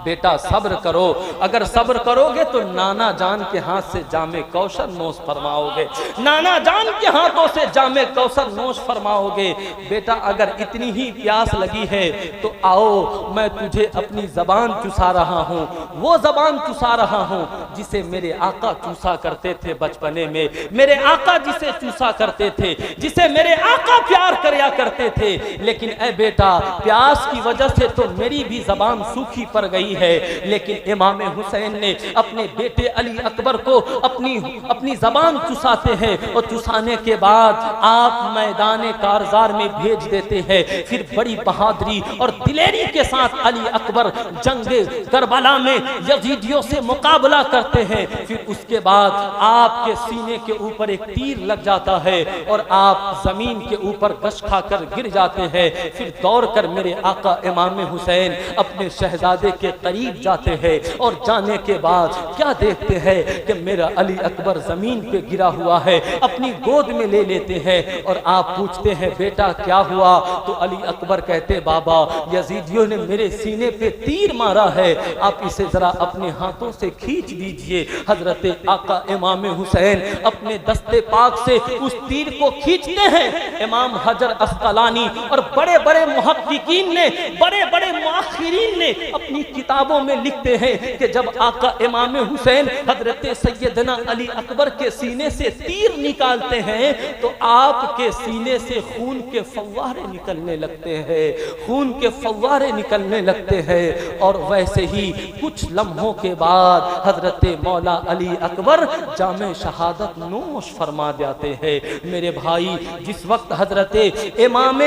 बेटा सब्र करो, अगर सब्र करोगे तो नाना जान के हाथ से जामे कौशर नोश फरमाओगे, नाना जान के हाथों से जामे कौशर नोश फरमाओगे। बेटा अगर इतनी ही प्यास लगी है तो आओ, मैं तुझे अपनी जबान चुसा रहा हूँ, वो जबान चुसा रहा हूँ जिसे मेरे आका चूसा करते थे बचपने में, मेरे आका जिसे चूसा करते थे, जिसे मेरे आका प्यार करया करते थे। लेकिन ए बेटा, प्यास की वजह से तो मेरी भी जबान सूखी पड़ गई है। लेकिन इमाम हुसैन ने अपने बेटे अली अकबर को अपनी जबान चुसाते हैं, और चुसाने के बाद आप मैदान कारजार में भेज देते हैं। फिर बड़ी बहादुरी और दिलेरी के साथ अली अकबर जंगे करबला में यजीदियों से मुकाबला करते हैं। फिर उसके बाद आपके सीने के ऊपर एक तीर लग जाता है और आप जमीन के ऊपर गश खाकर गिर जाते हैं। फिर दौड़कर मेरे आका इमाम हुसैन अपने शहजादे के करीब जाते हैं, और जाने के बाद क्या देखते हैं कि मेरा अली अकबर जमीन पे गिरा हुआ है, अपनी गोद में ले लेते हैं। और आप पूछते हैं, बेटा क्या हुआ? तो अली अकबर कहते, बाबा यजीदियों ने मेरे सीने पे तीर मारा है, आप इसे जरा अपने हाथों से खींच दीजिए। हजरत आका इमाम हुसैन अपने दस्ते पाक से उस तीर को खींचते हैं। इमाम हजर अस्कलानी और बड़े बड़े मुहक्किकीन ने, बड़े बड़े मुअख्खिरीन ने अपनी किताबों में लिखते हैं कि जब आका इमाम हुसैन हजरत सैयदना अली अकबर के सीने से तीर निकालते हैं तो आपके सीने से खून के फव्वारे निकलने लगते हैं, खून के फव्वारे निकलने लगते हैं। और वैसे ही कुछ लम्हों के बाद हजरत मौला अली अकबर जामे शहादत नोश फरमा जाते हैं। मेरे भाई, जिस वक्त हजरत इमाम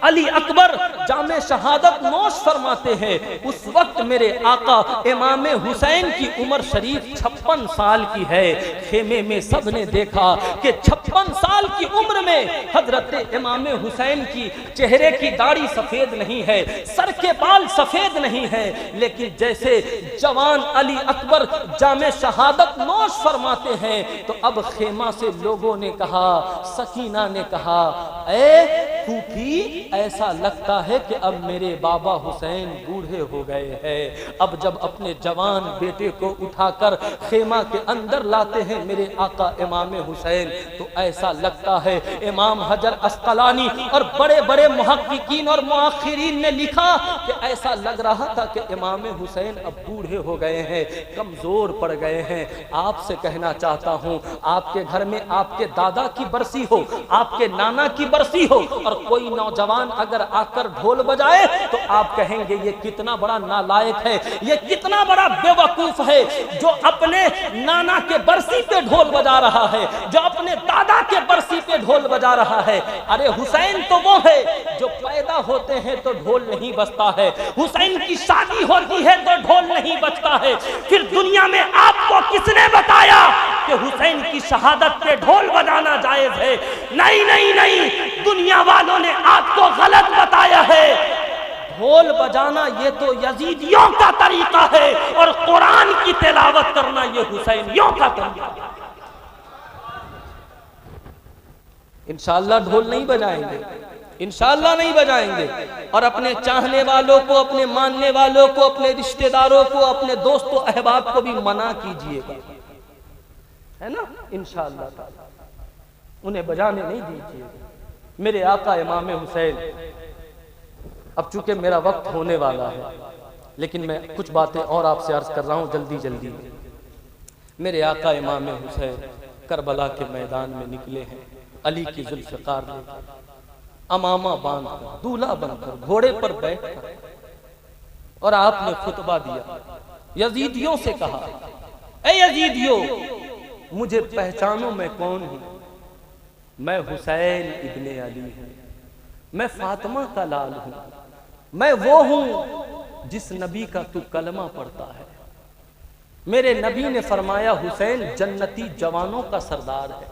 अली अकबर जामे शहादत नोश फरमाते हैं, उस वक्त मेरे आका इमाम हुसैन की उम्र शरीफ 56 साल की है। खेमे में सब ने देखा कि 56 साल की उम्र में हजरत इमाम हुसैन की चेहरे की दाढ़ी सफेद नहीं है, सर के बाल सफेद नहीं है, लेकिन जैसे जवान अली अकबर जामे शहादत नोश फरमाते हैं तो अब खेमा से लोगों ने कहा, सकीना ने कहा, ए फूफी ऐसा लगता है कि अब मेरे बाबा हुसैन बूढ़े हो गए हैं। अब जब अपने जवान बेटे को उठाकर खेमा के अंदर लाते हैं मेरे आका इमाम हुसैन, तो ऐसा लगता है इमाम हजर अस्कलानी और बड़े बड़े मुहक्किकीन और मुआखिरीन ने लिखा कि ऐसा लग रहा था कि इमाम हुसैन अब बूढ़े हो गए हैं, कमजोर पड़ गए हैं। आपसे कहना चाहता हूं, आपके घर में आपके दादा की बरसी हो, आपके नाना की बरसी हो और कोई नौजवान अगर आकर ढोल बजाए तो आप कहेंगे ये कितना बड़ा नालायक है, ये कितना बड़ा बेवकूफ है जो अपने नाना के बरसी पे ढोल बजा रहा है, जो अपने दादा के बरसी पे ढोल बजा रहा है। अरे हुसैन तो वो है जो पैदा होते हैं तो ढोल नहीं बजता है, हुसैन की शादी होती है तो ढोल नहीं बजता है। फिर दुनिया में आपको किसने बताया कि हुसैन की शहादत पे ढोल बजाना जायज है? नहीं नहीं नहीं, दुनिया वालों ने आपको गलत बताया है। ढोल बजाना ये तो यजीदियों का तरीका है और कुरान की तिलावत करना ये हुसैनियों का तरीका है। इंशाअल्लाह ढोल नहीं बजाएंगे, इंशाअल्लाह नहीं बजाएंगे। और अपने चाहने वालों को, अपने मानने वालों को, अपने रिश्तेदारों को, अपने दोस्तों अहबाब को भी मना कीजिएगा, है ना, इंशाअल्लाह उन्हें बजाने नहीं दीजिएगा। मेरे आका इमाम हुसैन, अब चूंकि मेरा वक्त होने वाला है लेकिन मैं कुछ बातें और आपसे अर्ज कर रहा हूं जल्दी जल्दी। मेरे आका इमाम हुसैन करबला के मैदान में निकले हैं, अली की जुल्फ़िकार लेकर, अमामा बांधकर, दूल्हा बनकर, घोड़े पर बैठकर, और आपने खुतबा दिया। यजीदियों से कहा, ए यजीदियों, मुझे पहचानो मैं कौन हूं? मैं हुसैन इब्ने अली हूं, मैं फातिमा का लाल हूं, मैं वो हूं जिस नबी का तू कलमा पढ़ता है। मेरे नबी ने फरमाया हुसैन जन्नती जवानों का सरदार है।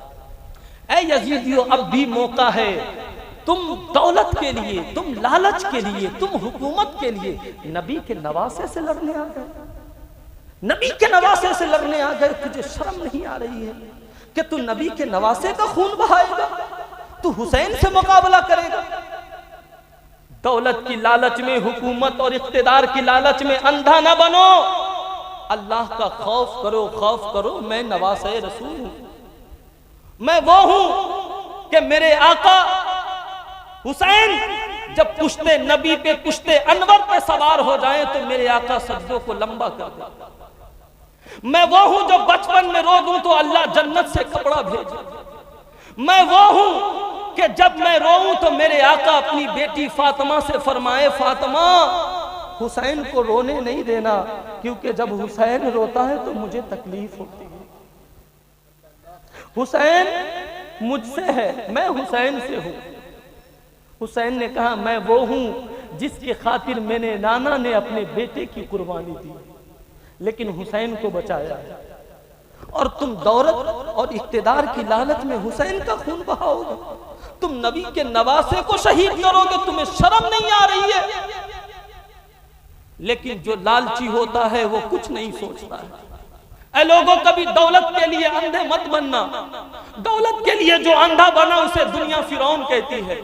ऐ यजीदियों, अब भी मौका है, तुम दौलत के लिए, तुम लालच के लिए, तुम हुकूमत के लिए नबी के नवासे से लड़ने आ गए, नबी के नवासे से लड़ने आ गए। तुझे शर्म नहीं आ रही है कि तू नबी के नवासे का खून बहाएगा, तू हुसैन से मुकाबला करेगा? दौलत की लालच में, हुकूमत और इख्तिदार की लालच में अंधा ना बनो, अल्लाह का खौफ करो, खौफ करो। मैं नवासे रसूल हूं, मैं वो हूं कि मेरे आका हुसैन जब पुश्ते नबी पे, पुश्ते अनवर पे सवार हो जाएं तो मेरे आका सज्जों को लंबा कर दे। मैं वो हूं जो बचपन में रो दूं तो अल्लाह जन्नत से कपड़ा भेजे। मैं वो हूं कि जब मैं रोऊं तो मेरे आका अपनी बेटी फातिमा से फरमाए, फातिमा हुसैन को रोने नहीं देना, क्योंकि जब हुसैन रोता है तो मुझे तकलीफ होती है। हुसैन मुझसे है, मैं हुसैन से हूं। हुसैन ने कहा, मैं वो हूं जिसकी खातिर मैंने नाना ने अपने बेटे की कुर्बानी दी, लेकिन हुसैन को बचाया। और तुम दौलत और इख्तिदार की लालच में हुसैन का खून बहाओगे, तुम नबी के नवासे को शहीद करोगे, तुम्हें शर्म नहीं आ रही है? लेकिन जो लालची होता है वो कुछ नहीं सोचता है। ऐ लोगों, कभी दौलत के लिए अंधे मत बनना। दौलत के लिए जो अंधा बना उसे दुनिया फिरौन कहती है।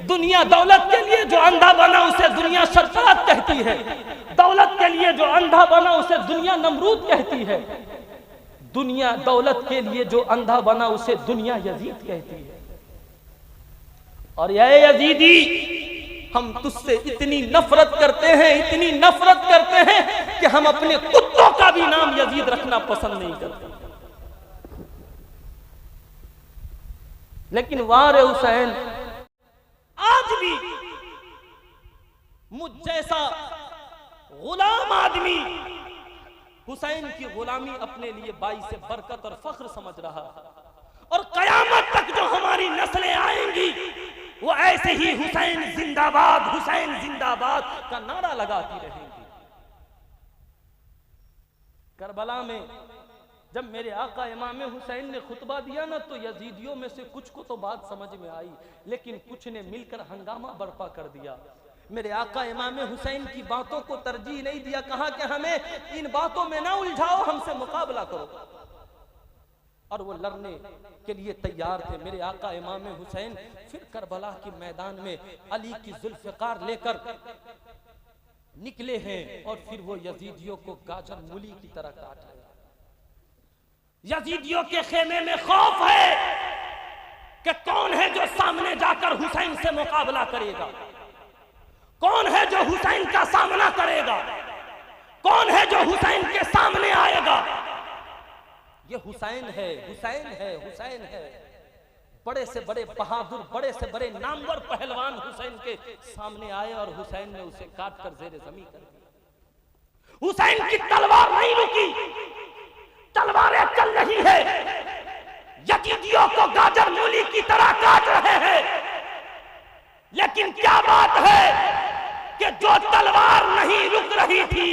दुनिया दौलत के लिए जो अंधा बना उसे दुनिया शरफरात कहती है। दौलत के लिए जो अंधा बना उसे दुनिया नमरूद कहती है। दुनिया दौलत के लिए जो अंधा बना उसे दुनिया यजीद कहती है। और ये यजीदी, हम तुझसे इतनी नफरत करते हैं, इतनी नफरत करते हैं कि हम अपने कुत्तों का भी नाम यजीद रखना पसंद नहीं करते। लेकिन वारे हुसैन, आज भी मुझ जैसा गुलाम आदमी हुसैन की गुलामी अपने लिए बाइसे बरकत और फख्र समझ रहा है। और कयामत तक जो हमारी नस्लें आएंगी वो ऐसे ही हुसैन जिंदाबाद, हुसैन जिंदाबाद का नारा लगाती रहेंगी। करबला में जब मेरे आका इमाम हुसैन ने खुतबा दिया ना, तो यजीदियों में से कुछ को तो बात समझ में आई, लेकिन कुछ ने मिलकर हंगामा बर्पा कर दिया। मेरे आका इमाम हुसैन की बातों को तरजीह नहीं दिया, कहा कि हमें इन बातों में ना उलझाओ, हमसे मुकाबला करो। और वो लड़ने के लिए तैयार थे। मेरे आका इमाम हुसैन फिर करबला के मैदान में अली की जुल्फ़िकार लेकर निकले हैं और फिर वो यजीदियों को गाजर मूली की तरह काट रहे हैं। यजीदियों के खेमे में खौफ है कि कौन है जो सामने जाकर हुसैन से मुकाबला करेगा, कौन है जो हुसैन का सामना करेगा, कौन है जो हुसैन के सामने आएगा। ये हुसैन है, हुसैन है, हुसैन है। बड़े से बड़े बहादुर, बड़े से बड़े नामवर पहलवान हुसैन के सामने आए और हुसैन ने उसे काट कर जेरे जमीन कर दिया। हुसैन की तलवार नहीं रुकी, तलवारें चल रही है, यजीदियों को गाजर मूली की तरह काट रहे हैं। लेकिन क्या बात है कि जो तलवार नहीं रुक रही थी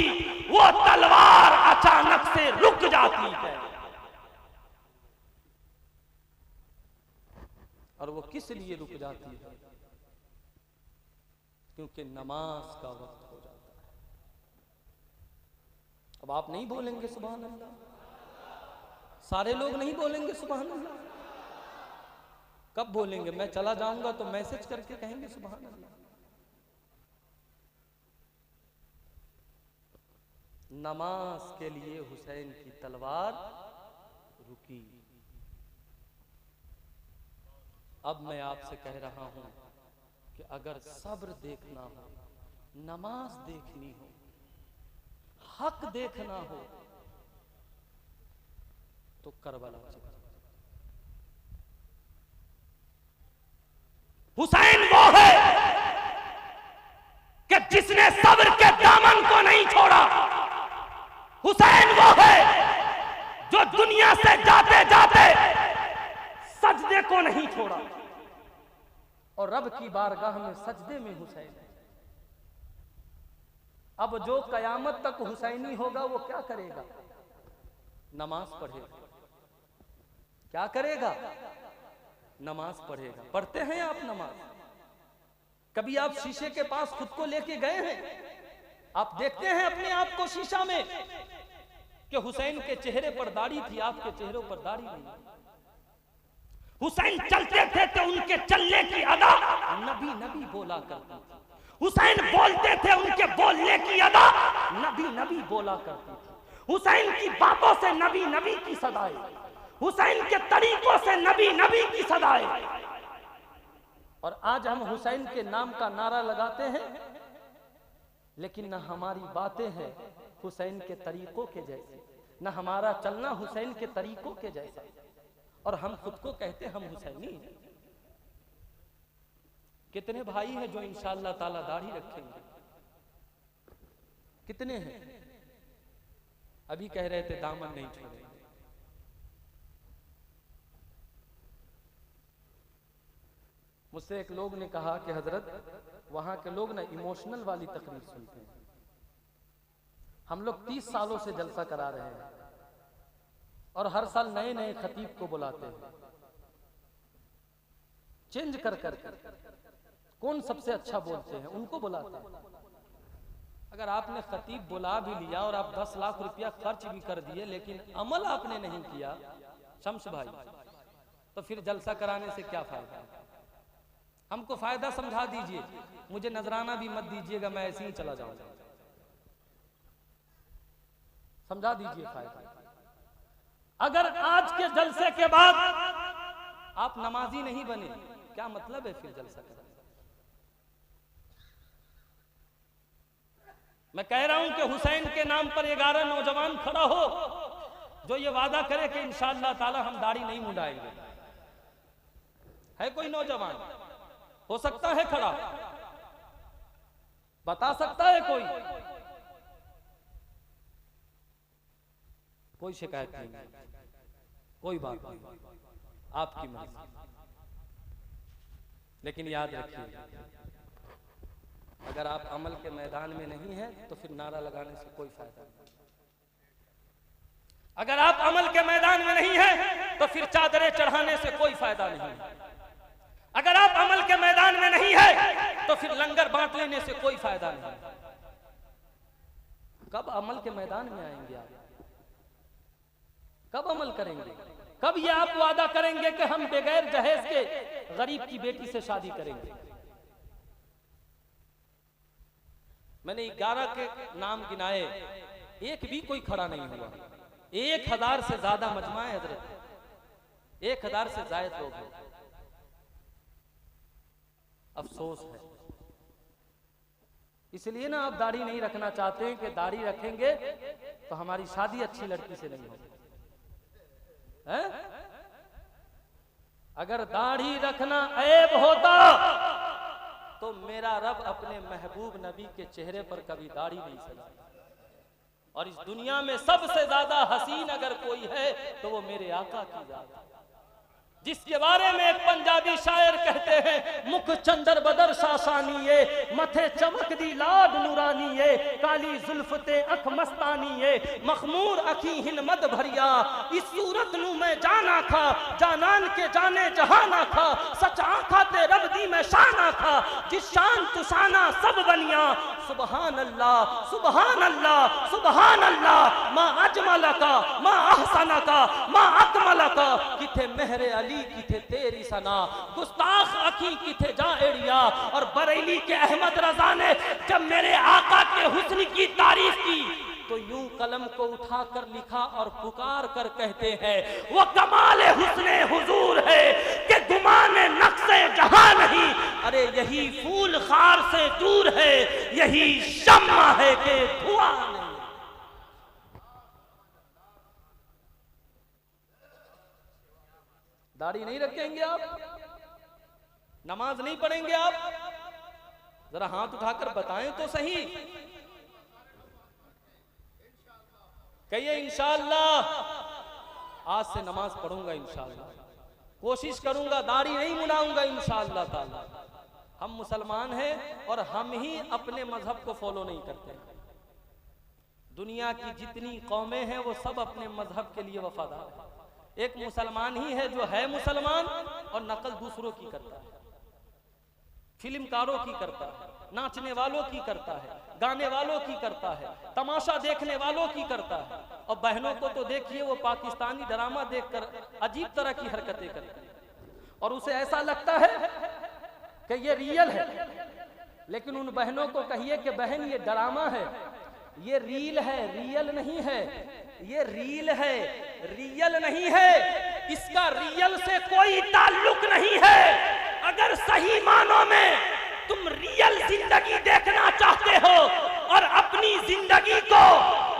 वो तलवार अचानक से रुक जाती है। और वो किस लिए रुक जाती है? क्योंकि नमाज का वक्त हो जाता है। अब आप नहीं बोलेंगे सुभान अल्लाह, सारे लोग नहीं बोलेंगे सुभान अल्लाह। कब बोलेंगे? मैं चला जाऊंगा तो मैसेज करके कहेंगे सुभान अल्लाह। नमाज के लिए हुसैन की तलवार रुकी। अब मैं आपसे कह रहा हूं कि अगर सब्र देखना हो, नमाज देखनी हो, हक देखना हो तो करबला चलो। हुसैन वो है कि जिसने सब्र के दामन को नहीं छोड़ा। हुसैन वो है जो दुनिया से जाते जाते सजदे को नहीं छोड़ा और रब की बारगाह में सजदे में हुसैन है। अब जो कयामत तक हुसैनी होगा वो क्या करेगा? नमाज पढ़ेगा। क्या करेगा? नमाज पढ़ेगा। पढ़ते हैं आप नमाज? कभी आप शीशे के पास खुद को लेके गए हैं? आप देखते हैं अपने आप को शीशा में कि हुसैन के चेहरे पर दाढ़ी थी, आपके चेहरे पर दाढ़ी नहीं। हुसैन चलते थे तो उनके चलने की अदा नबी नबी बोला करती थी। हुसैन बोलते थे, उनके बोलने की अदा नबी नबी बोला करती थी। हुसैन की बातों से नबी नबी की सदाएं, हुसैन के तरीकों से नबी नबी की सदाएं। और आज हम हुसैन के नाम का नारा लगाते हैं, लेकिन न हमारी बातें हैं हुसैन के तरीकों के जैसे, न हमारा चलना हुसैन के तरीकों के जैसा। और हम खुद को कहते हम हुसैनी हैं। कितने भाई हैं जो इंशाअल्लाह ताला दाढ़ी रखेंगे? कितने हैं? अभी कह रहे थे दामन नहीं छोड़ेंगे। मुझसे एक लोग ने कहा कि हजरत वहां के लोग ना इमोशनल वाली तकरीर सुनते हैं। हम लोग 30 सालों से जलसा करा रहे हैं और हर साल नए नए खतीब को बुलाते हैं, चेंज कर कर कौन सबसे अच्छा बोलते हैं उनको बुलाते हैं। अगर आपने खतीब बुला भी लिया और आप 10 लाख रुपया खर्च भी कर दिए, लेकिन अमल आपने नहीं किया शम्स भाई, तो फिर जलसा कराने से क्या फायदा? हमको फायदा समझा दीजिए, मुझे नजराना भी मत दीजिएगा, मैं ऐसे ही चला जाऊंगा। समझा दीजिए फायदा। अगर आज के जलसे के बाद आप नमाजी नहीं बने, क्या मतलब है फिर जलसा करने? मैं कह रहा हूं कि हुसैन के नाम पर 11 नौजवान खड़ा हो जो ये वादा करे कि इंशाअल्लाह ताला हम दाढ़ी नहीं मुंडाएंगे। है कोई नौजवान? हो सकता है खड़ा? बता सकता है कोई? कोई शिकायत नहीं, कोई बात नहीं, आपकी मर्जी। लेकिन याद रखिए, अगर आप अमल के मैदान में नहीं हैं तो फिर नारा लगाने से कोई फायदा नहीं। अगर आप अमल के मैदान में नहीं हैं तो फिर चादरें चढ़ाने से कोई फायदा नहीं। अगर आप अमल के मैदान में नहीं है तो फिर लंगर बांट लेने से कोई फायदा नहीं। कब अमल के मैदान में आएंगे आप? कब अमल करेंगे? कब ये आप वादा करेंगे कि हम बगैर जहेज के गरीब की बेटी से शादी करेंगे? मैंने 11 के नाम गिनाए, एक भी कोई खड़ा नहीं हुआ। 1000 से ज्यादा मजमा है हजरत, 1000 से ज्यादा लोग हैं। अफसोस है, इसलिए ना आप दाढ़ी नहीं रखना चाहते हैं कि दाढ़ी रखेंगे तो हमारी शादी अच्छी लड़की से नहीं होगी। अगर दाढ़ी रखना ऐब होता तो मेरा रब अपने महबूब नबी के चेहरे पर कभी दाढ़ी नहीं सजाता। और इस दुनिया में सबसे ज्यादा हसीन अगर कोई है तो वो मेरे आका की जात है, जिसके बारे में एक पंजाबी शायर कहते हैं, मुख चंदर बदर शासानी ये, मथे चमक दी लाड नूरानी ये, काली जुल्फते अख मस्तानी ये, मखमूर अखी हिन मद भरिया, इस सूरत नू मैं जाना था, जानान के जाने जहाना था, सच आखा ते रब दी मैं शाना था, जिस शान तुशाना सब बनिया, सुबहान अल्लाह सुबहान अल्लाह सुबहान अल्लाह, माँ अजमल का माँ अहसन का माँ अकमल का, किथे मेहरे अली की थे तेरी सना, गुस्ताख अखी की थे जाएड़िया। और बरेली के अहमद रजा ने जब मेरे आका के हुस्न की तारीफ की तो यूं कलम को उठाकर लिखा और पुकार कर कहते हैं, वो कमाल हुस्ने हुजूर है कि गुमाने नक्शे जहां नहीं, अरे यही फूल खार से दूर है, यही शम्मा है कि धुआं नहीं। दाढ़ी नहीं रखेंगे आप, नमाज नहीं पढ़ेंगे आप, जरा हाथ उठाकर बताएं तो सही। कहिए इंशाअल्लाह, आज से नमाज पढ़ूंगा इंशाअल्लाह, कोशिश करूंगा दाढ़ी नहीं मुड़ाऊंगा इंशाअल्लाह ताला। हम मुसलमान हैं और हम ही अपने मजहब को फॉलो नहीं करते। दुनिया की जितनी कौमें हैं वो सब अपने मजहब के लिए वफादार है। एक मुसलमान ही है जो है मुसलमान और नकल दूसरों की करता है, फिल्मकारों की करता है, नाचने वालों की करता है, गाने वालों की करता है, तमाशा देखने वालों की करता है। और बहनों को तो देखिए वो पाकिस्तानी ड्रामा देखकर अजीब तरह की हरकतें करती है और उसे ऐसा लगता है कि ये रियल है। लेकिन उन बहनों को कहिए कि बहन ये ड्रामा है, ये रील है, रियल नहीं है। ये रील है, रियल नहीं है, इसका रियल से कोई ताल्लुक नहीं है। अगर सही मानों में तुम रियल जिंदगी देखना चाहते हो और अपनी जिंदगी को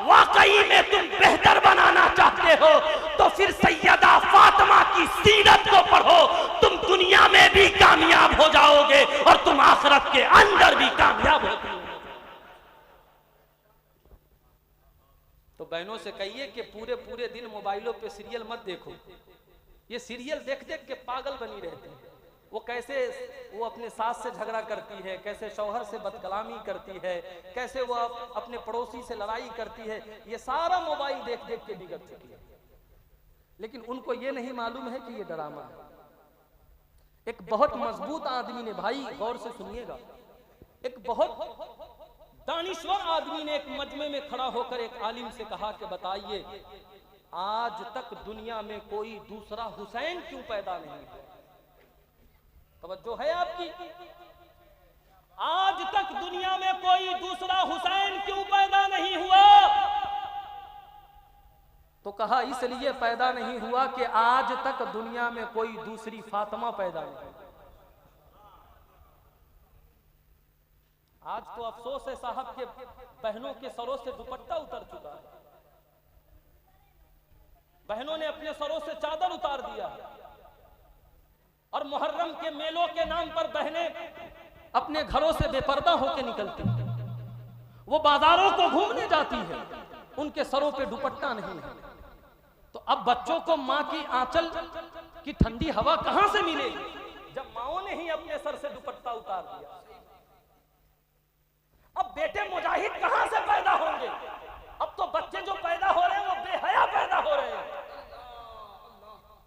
वाकई में तुम बेहतर बनाना चाहते हो तो फिर सैयदा फातिमा की सीरत को पढ़ो। तुम दुनिया में भी कामयाब हो जाओगे और तुम आखिरत के अंदर भी कामयाब होगे। तो बहनों से कहिए कि पूरे पूरे दिन मोबाइलों पे सीरियल मत देखो। ये सीरियल देख देख के पागल बनी रहती है। वो कैसे वो अपने सास से झगड़ा करती है, कैसे शौहर से बदकलामी करती है, कैसे वो अपने पड़ोसी से लड़ाई करती है, ये सारा मोबाइल देख देख के बिगड़ चुकी है। लेकिन उनको ये नहीं मालूम है कि ये ड्रामा है। एक बहुत मजबूत आदमी ने, भाई गौर से सुनिएगा, एक बहुत दानिश्वर आदमी ने एक मजमे में खड़ा होकर एक आलिम से कहा कि बताइए आज तक दुनिया में कोई दूसरा हुसैन क्यों पैदा नहीं हुआ? तवज्जो है आपकी? आज तक दुनिया में कोई दूसरा हुसैन क्यों पैदा नहीं हुआ? तो कहा इसलिए पैदा नहीं हुआ कि आज तक दुनिया में कोई दूसरी फातिमा पैदा नहीं हुई। आज तो अफसोस है साहब के बहनों के सरों से दुपट्टा उतर चुका है, बहनों ने अपने सरों से चादर उतार दिया और मुहर्रम के मेलों के नाम पर बहनें अपने घरों से बेपर्दा होकर निकलती हैं। वो बाजारों को घूमने जाती है, उनके सरों पे दुपट्टा नहीं है। तो अब बच्चों को माँ की आंचल की ठंडी हवा कहां से मिलेगी जब माओ ने ही अपने सर से दुपट्टा उतार दिया? अब बेटे मुजाहिद कहां से पैदा होंगे? अब तो बच्चे जो पैदा हो रहे हैं वो बेहया पैदा हो रहे हैं,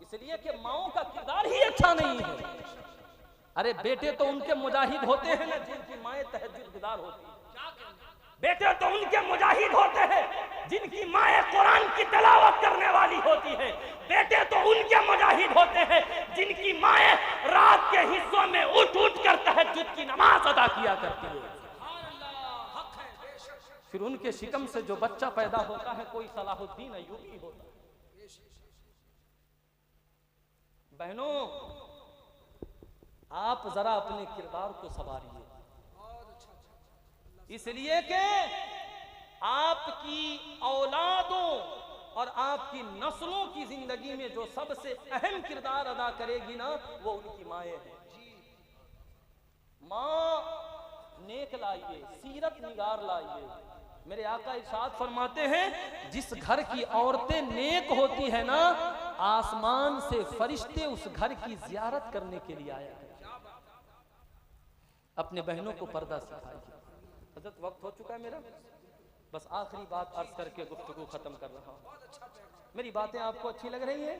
इसलिए कि माओ का किरदार ही अच्छा नहीं है। अरे बेटे तो उनके मुजाहिद होते हैं ना जिनकी माएं तहज्जुदगार होती है। बेटे तो उनके मुजाहिद होते हैं जिनकी माएं कुरान की तिलावत करने वाली होती है। बेटे तो उनके मुजाहिद होते हैं जिनकी माएँ रात के हिस्सों में उठ उठ कर तहज्जुद की नमाज अदा किया करती है। फिर उनके शिकम से जो बच्चा पैदा होता है कोई सलाहुद्दीन अय्यूबी होता है। बहनों, आप जरा अपने किरदार को संवारिए, इसलिए कि आपकी औलादों और आपकी नस्लों की जिंदगी में जो सबसे अहम किरदार अदा करेगी ना, वो उनकी माएँ हैं। माँ नेक लाइए, सीरत निगार लाइए। मेरे आका इरशाद फरमाते हैं, जिस घर की औरतें नेक होती है ना, आसमान से फरिश्ते उस घर की जियारत करने के लिए आया करते। अपने बहनों को पर्दा सिखाइए। हजरत वक्त हो चुका है मेरा, बस आखिरी बात अर्ज करके गुफ्तगू खत्म कर रहा हूँ। मेरी बातें आपको अच्छी लग रही हैं?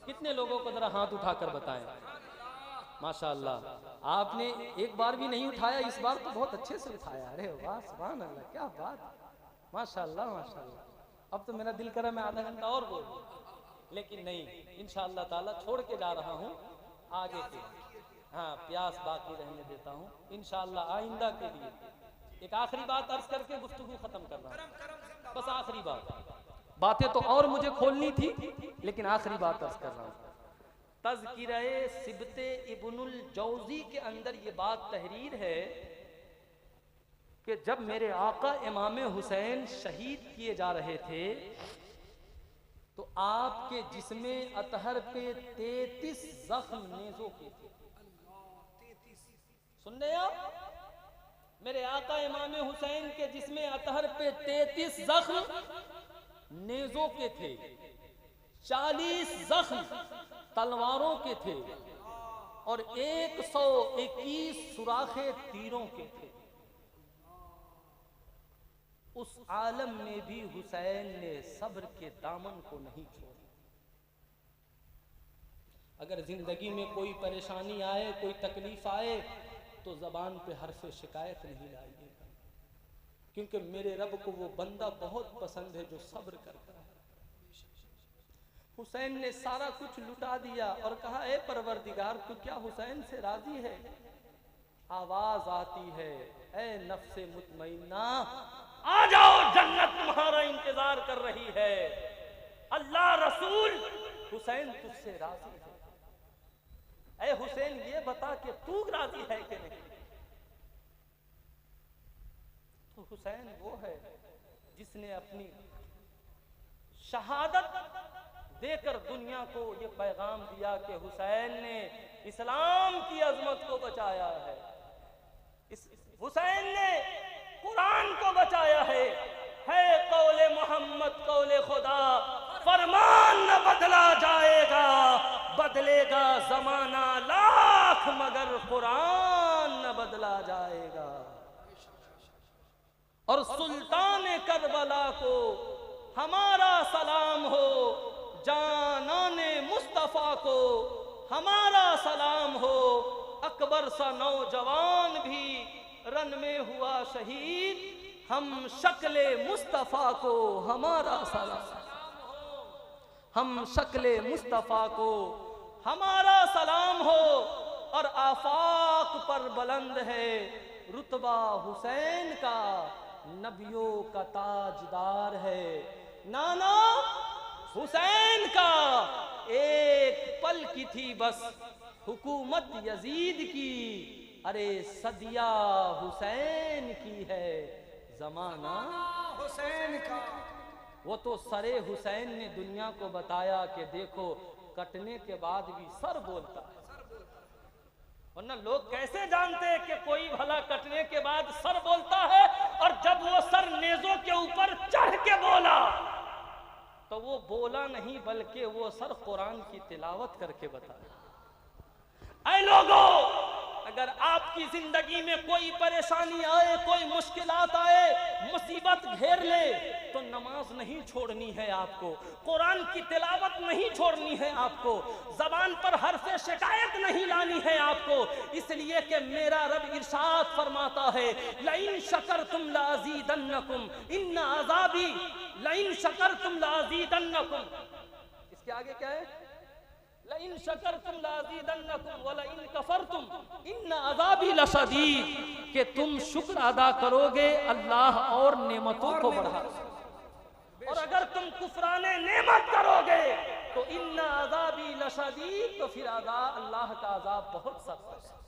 कितने लोगों को जरा हाथ उठाकर बताएं। माशाअल्लाह, आपने एक बार भी नहीं उठाया, इस बार तो बहुत अच्छे से उठाया। अरे वाह, सुभान अल्लाह, क्या बात, माशाअल्लाह माशाअल्लाह। अब तो मेरा दिल करा मैं आधा घंटा और बोलूं, लेकिन नहीं, इंशाअल्लाह ताला छोड़ के जा रहा हूँ आगे के। हाँ, प्यास बाकी रहने देता हूँ इंशाअल्लाह आइंदा के लिए। एक आखिरी बात अर्ज करके गुफ्तगू खत्म कर रहा हूँ, बस आखिरी बात। बातें तो और मुझे खोलनी थी, लेकिन आखिरी बात अर्ज कर रहा हूँ। तज़किरे सिबते इब्नुल जौज़ी के अंदर ये बात तहरीर है कि जब मेरे आका इमाम हुसैन शहीद किए जा रहे थे तो आपके जिस्मे अतहर पे 33 जख्म नेज़ों के थे। सुन रहे आप? मेरे आका इमाम हुसैन के जिस्मे अतहर पे 33 जख्म नेज़ों के थे, 40 जख्म तलवारों के थे और 121 सुराखे तीरों के थे। उस आलम में भी हुसैन ने सब्र के दामन को नहीं छोड़ा। अगर जिंदगी में कोई परेशानी आए, कोई तकलीफ आए, तो जबान पे हर्फ शिकायत नहीं लाइएगा, क्योंकि मेरे रब को वो बंदा बहुत पसंद है जो सब्र करता है। हुसैन ने सारा कुछ लुटा दिया और कहा, ए परवरदिगार, तू क्या हुसैन से राजी है? आवाज आती है, ए नफ्से मुतमइन्ना, आ जाओ, जन्नत तुम्हारा इंतजार कर रही है। अल्लाह रसूल, हुसैन तुझसे राजी है। ए हुसैन, ये बता कि तू राजी है कि नहीं? तो हुसैन वो है जिसने अपनी शहादत देकर दुनिया को ये पैगाम दिया कि हुसैन ने इस्लाम की अजमत को बचाया है, इस हुसैन ने कुरान को बचाया है कौले मोहम्मद कौले खुदा, फरमान न बदला जाएगा, बदलेगा जमाना लाख मगर कुरान न बदला जाएगा। और सुल्तान करबला को हमारा सलाम हो, जानाने मुस्तफा को हमारा सलाम हो। अकबर सा नौजवान भी रन में हुआ शहीद, हम शक्ले मुस्तफा को हमारा सलाम, हम शक्ले मुस्तफा को हमारा सलाम हो। और आफाक पर बुलंद है रुतबा हुसैन का, नबियों का ताजदार है। नाना हुसैन का एक पल की थी बस हुकूमत यजीद की, अरे सदिया हुसैन की है जमाना हुसैन का। वो तो सरे हुसैन ने दुनिया को बताया कि देखो, कटने के बाद भी सर बोलता है। वरना लोग कैसे जानते हैं कि कोई भला कटने के बाद सर बोलता है? और जब वो सर नेज़ों के ऊपर चढ़ के बोला तो वो बोला नहीं, बल्कि वो सर कुरान की तिलावत करके बताया। ऐ लोगों, अगर आपकी जिंदगी में कोई परेशानी आए, कोई मुश्किलात आए, मुसीबत घेर ले, तो नमाज नहीं छोड़नी है आपको, कुरान की तिलावत नहीं छोड़नी है आपको, जबान पर हर्फ शिकायत नहीं लानी है आपको। इसलिए कि मेरा रब इरशाद फरमाता है, लइन शकरतुम लाज़ीदन्नकुम इन्ना अज़ाबी लइन शकरतुम लाज़ीदन्नकुम। इसके आगे क्या है? लइन शकरतुम लाज़ीदन्नकुम व लइन कफरतुम इन्न अज़ाबी लशदीद, कि तुम शुक्र अदा करोगे अल्लाह और नेमतों को बढ़ा, और अगर तुम कुफराने नेमत करोगे तो इन्ना अज़ाबी लशदीद, तो फिर अल्लाह का अज़ाब बहुत सख्त है।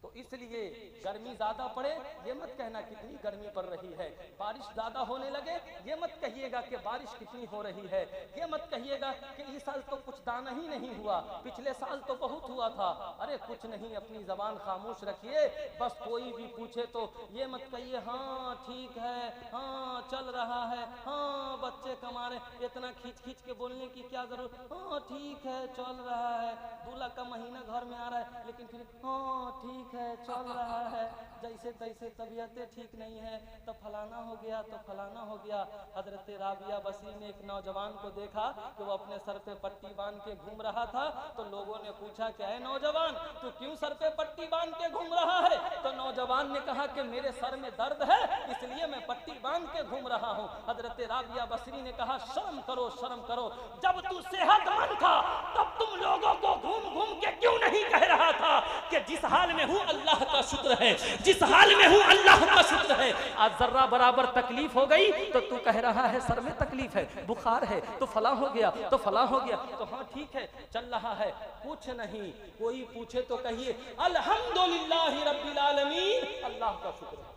तो इसलिए गर्मी ज्यादा पड़े ये मत कहना कितनी गर्मी पड़ रही है, बारिश ज्यादा होने लगे ये मत कहिएगा कि बारिश कितनी हो रही है, ये मत कहिएगा कि इस साल तो कुछ दाना ही नहीं हुआ, पिछले साल तो बहुत हुआ था। अरे कुछ नहीं, अपनी जबान खामोश रखिए। बस कोई भी पूछे तो ये मत कहिए हाँ ठीक है, हाँ चल रहा है, हाँ बच्चे कमा रहे, इतना खींच खींच के बोलने की क्या जरूरत, हाँ ठीक है चल रहा है, दूल्हा का महीना घर में आ रहा है लेकिन फिर हाँ ठीक है चल रहा है, जैसे तैसे तबीयतें ठीक नहीं है तो फलाना हो गया तो फलाना हो गया। हजरत राबिया बसरी ने एक नौजवान को देखा कि वो अपने सर पे पट्टी बांध के घूम रहा था, तो लोगों ने पूछा क्या है नौजवान तू क्यों सर पे पट्टी बांध के घूम रहा है? तो नौजवान ने कहा कि मेरे सर में दर्द है इसलिए मैं पट्टी बांध के घूम रहा हूँ। हजरत राबिया बसरी ने कहा शर्म करो शर्म करो, जब तू सेहतमंद था तब तुम लोगों को घूम घूम के क्यों नहीं कह रहा था कि जिस हाल में हूँ अल्लाह का शुक्र है, जिस हाल में हूँ अल्लाह का शुक्र है। आज जर्रा बराबर तकलीफ हो गई तो तू कह रहा है सर में तकलीफ है, बुखार है तो फला हो गया तो फला हो गया, तो हाँ ठीक है चल रहा है। कुछ नहीं, कोई पूछे तो कहिए अल्हम्दुलिल्लाहि रब्बिल आलमीन, अल्लाह का शुक्र है।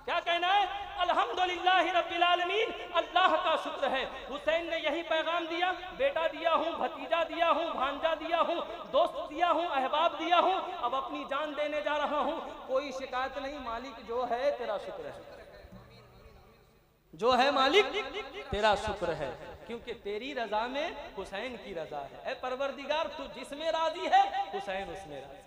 क्या कहना है? अल्हम्दुलिल्लाहि रब्बिल आलमीन, अल्लाह का शुक्र है। हुसैन ने यही पैगाम दिया, बेटा दिया हूँ, भतीजा दिया हूँ, भांजा दिया हूँ, दोस्त दिया हूँ, अहबाब दिया हूँ, अब अपनी जान देने जा रहा हूँ। कोई शिकायत नहीं, मालिक जो है तेरा शुक्र है, जो है मालिक तेरा शुक्र है, क्योंकि तेरी रजा में हुसैन की रजा है। ऐ परवरदिगार तू जिसमें राजी है हुसैन उसमें राजी।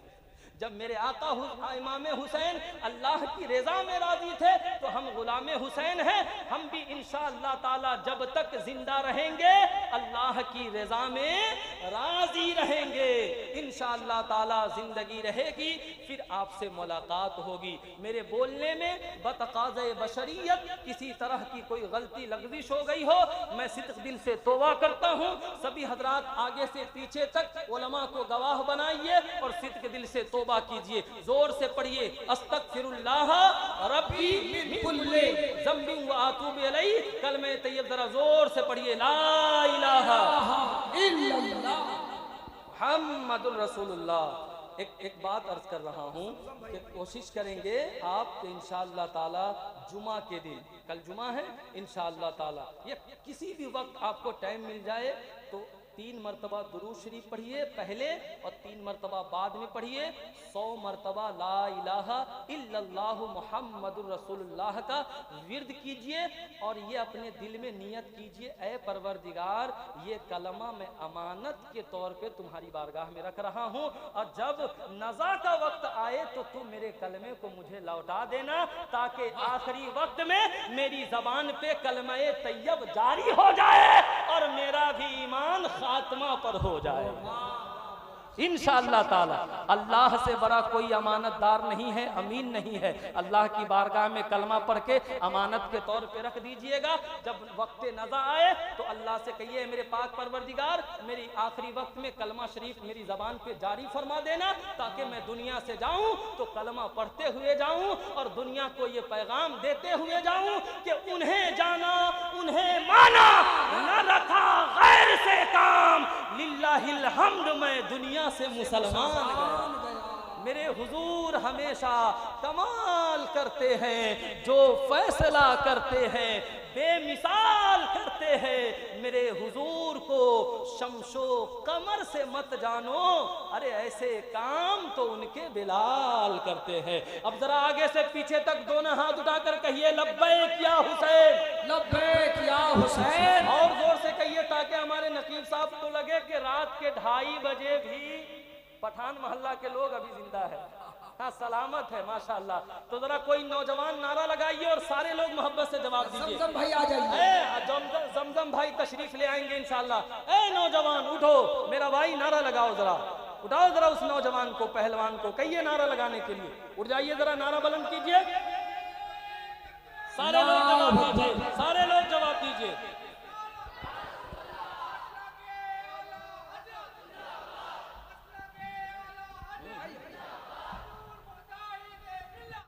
जब मेरे आका इमाम हुसैन अल्लाह की रज़ा में राजी थे तो हम गुलाम हुसैन हैं, हम भी इंशाअल्लाह ताला जब तक जिंदा रहेंगे अल्लाह की रज़ा में राजी रहेंगे। इंशाअल्लाह ताला जिंदगी रहेगी फिर आपसे मुलाकात होगी। मेरे बोलने में बतकाज़े बशरियत किसी तरह की कोई गलती लग़ज़िश हो गई हो, मैं सिद्क़ दिल से तौबा करता हूँ। सभी हजरात आगे से पीछे तक उलमा को गवाह बनाइए और सिद्क़ दिल से तौबा कीजिए। जोर से पढ़िए अस्तगफिरुल्लाह रब्बी मिन कुल्ली ज़ंबिन व अतूबु इलैहि। कलमे तैयब जरा जोर से पढ़िए, ला इलाहा इल्लल्लाह मुहम्मदुर रसूलुल्लाह। एक बात अर्ज कर रहा हूँ कि कोशिश करेंगे आप इंशाअल्लाह ताला जुमा के दिन, कल जुमा है इंशाअल्लाह ताला, ये किसी भी वक्त आपको टाइम मिल जाए तो 3 मरतबा दुरूद शरीफ पढ़िए पहले और 3 मरतबा बाद में पढ़िए। 100 मरतबा ला इलाहा इल्लल्लाहु मुहम्मदुर रसूलुल्लाह का विर्द कीजिए और ये अपने दिल में नियत कीजिए, ऐ परवरदिगार ये कलमा मैं अमानत के तौर पे तुम्हारी बारगाह में रख रहा हूँ और जब नज़ा का वक्त आए तो तुम मेरे कलमे को मुझे लौटा देना ताकि आखिरी वक्त में मेरी जबान पे कलमे तैयब जारी हो जाए और मेरा भी ईमान खात्मा पर हो जाए इंशाअल्लाह ताला। अल्लाह से बड़ा कोई अमानतदार नहीं है, अमीन नहीं है। अल्लाह की बारगाह में कलमा पढ़ के अमानत के तौर पे रख दीजिएगा। जब वक्त नज़ा आए तो अल्लाह से कहिए मेरे पाक परवरदिगार मेरी आखिरी वक्त में कलमा शरीफ मेरी ज़बान पे जारी फरमा देना ताकि मैं दुनिया से जाऊं तो कलमा पढ़ते हुए जाऊं और दुनिया को ये पैगाम देते हुए जाऊं कि उन्हें जाना उन्हें माना, न रखा गैर से काम, लिल्लाहिल हम्द मैं दुनिया से मुसलमान गया। मेरे हुजूर हमेशा कमाल करते हैं, जो फैसला करते हैं बेमिसाल करते हैं। मेरे हुजूर को शमशो कमर से मत जानो, अरे ऐसे काम तो उनके बिलाल करते हैं। अब जरा आगे से पीछे तक दोनों हाथ उठाकर कहिए लब्बैक या हुसैन, लब्बैक या हुसैन। और जोर से कहिए ताकि हमारे नकीब साहब को लगे कि रात के 2:30 बजे भी पठान मोहल्ला के लोग अभी जिंदा है, हाँ सलामत है माशाअल्लाह। तो जरा कोई नौजवान नारा लगाइए और सारे लोग मोहब्बत से जवाब दीजिए। जमजम भाई आ जाइए, जमजम भाई तशरीफ ले आएंगे इंशाअल्लाह। ए नौजवान उठो, मेरा भाई नारा लगाओ, जरा उठाओ जरा उस नौजवान को, पहलवान को कहिए नारा लगाने के लिए। उठ जाइए जरा, नारा बुलंद कीजिए, सारे लोग जवाब दीजिए, सारे लोग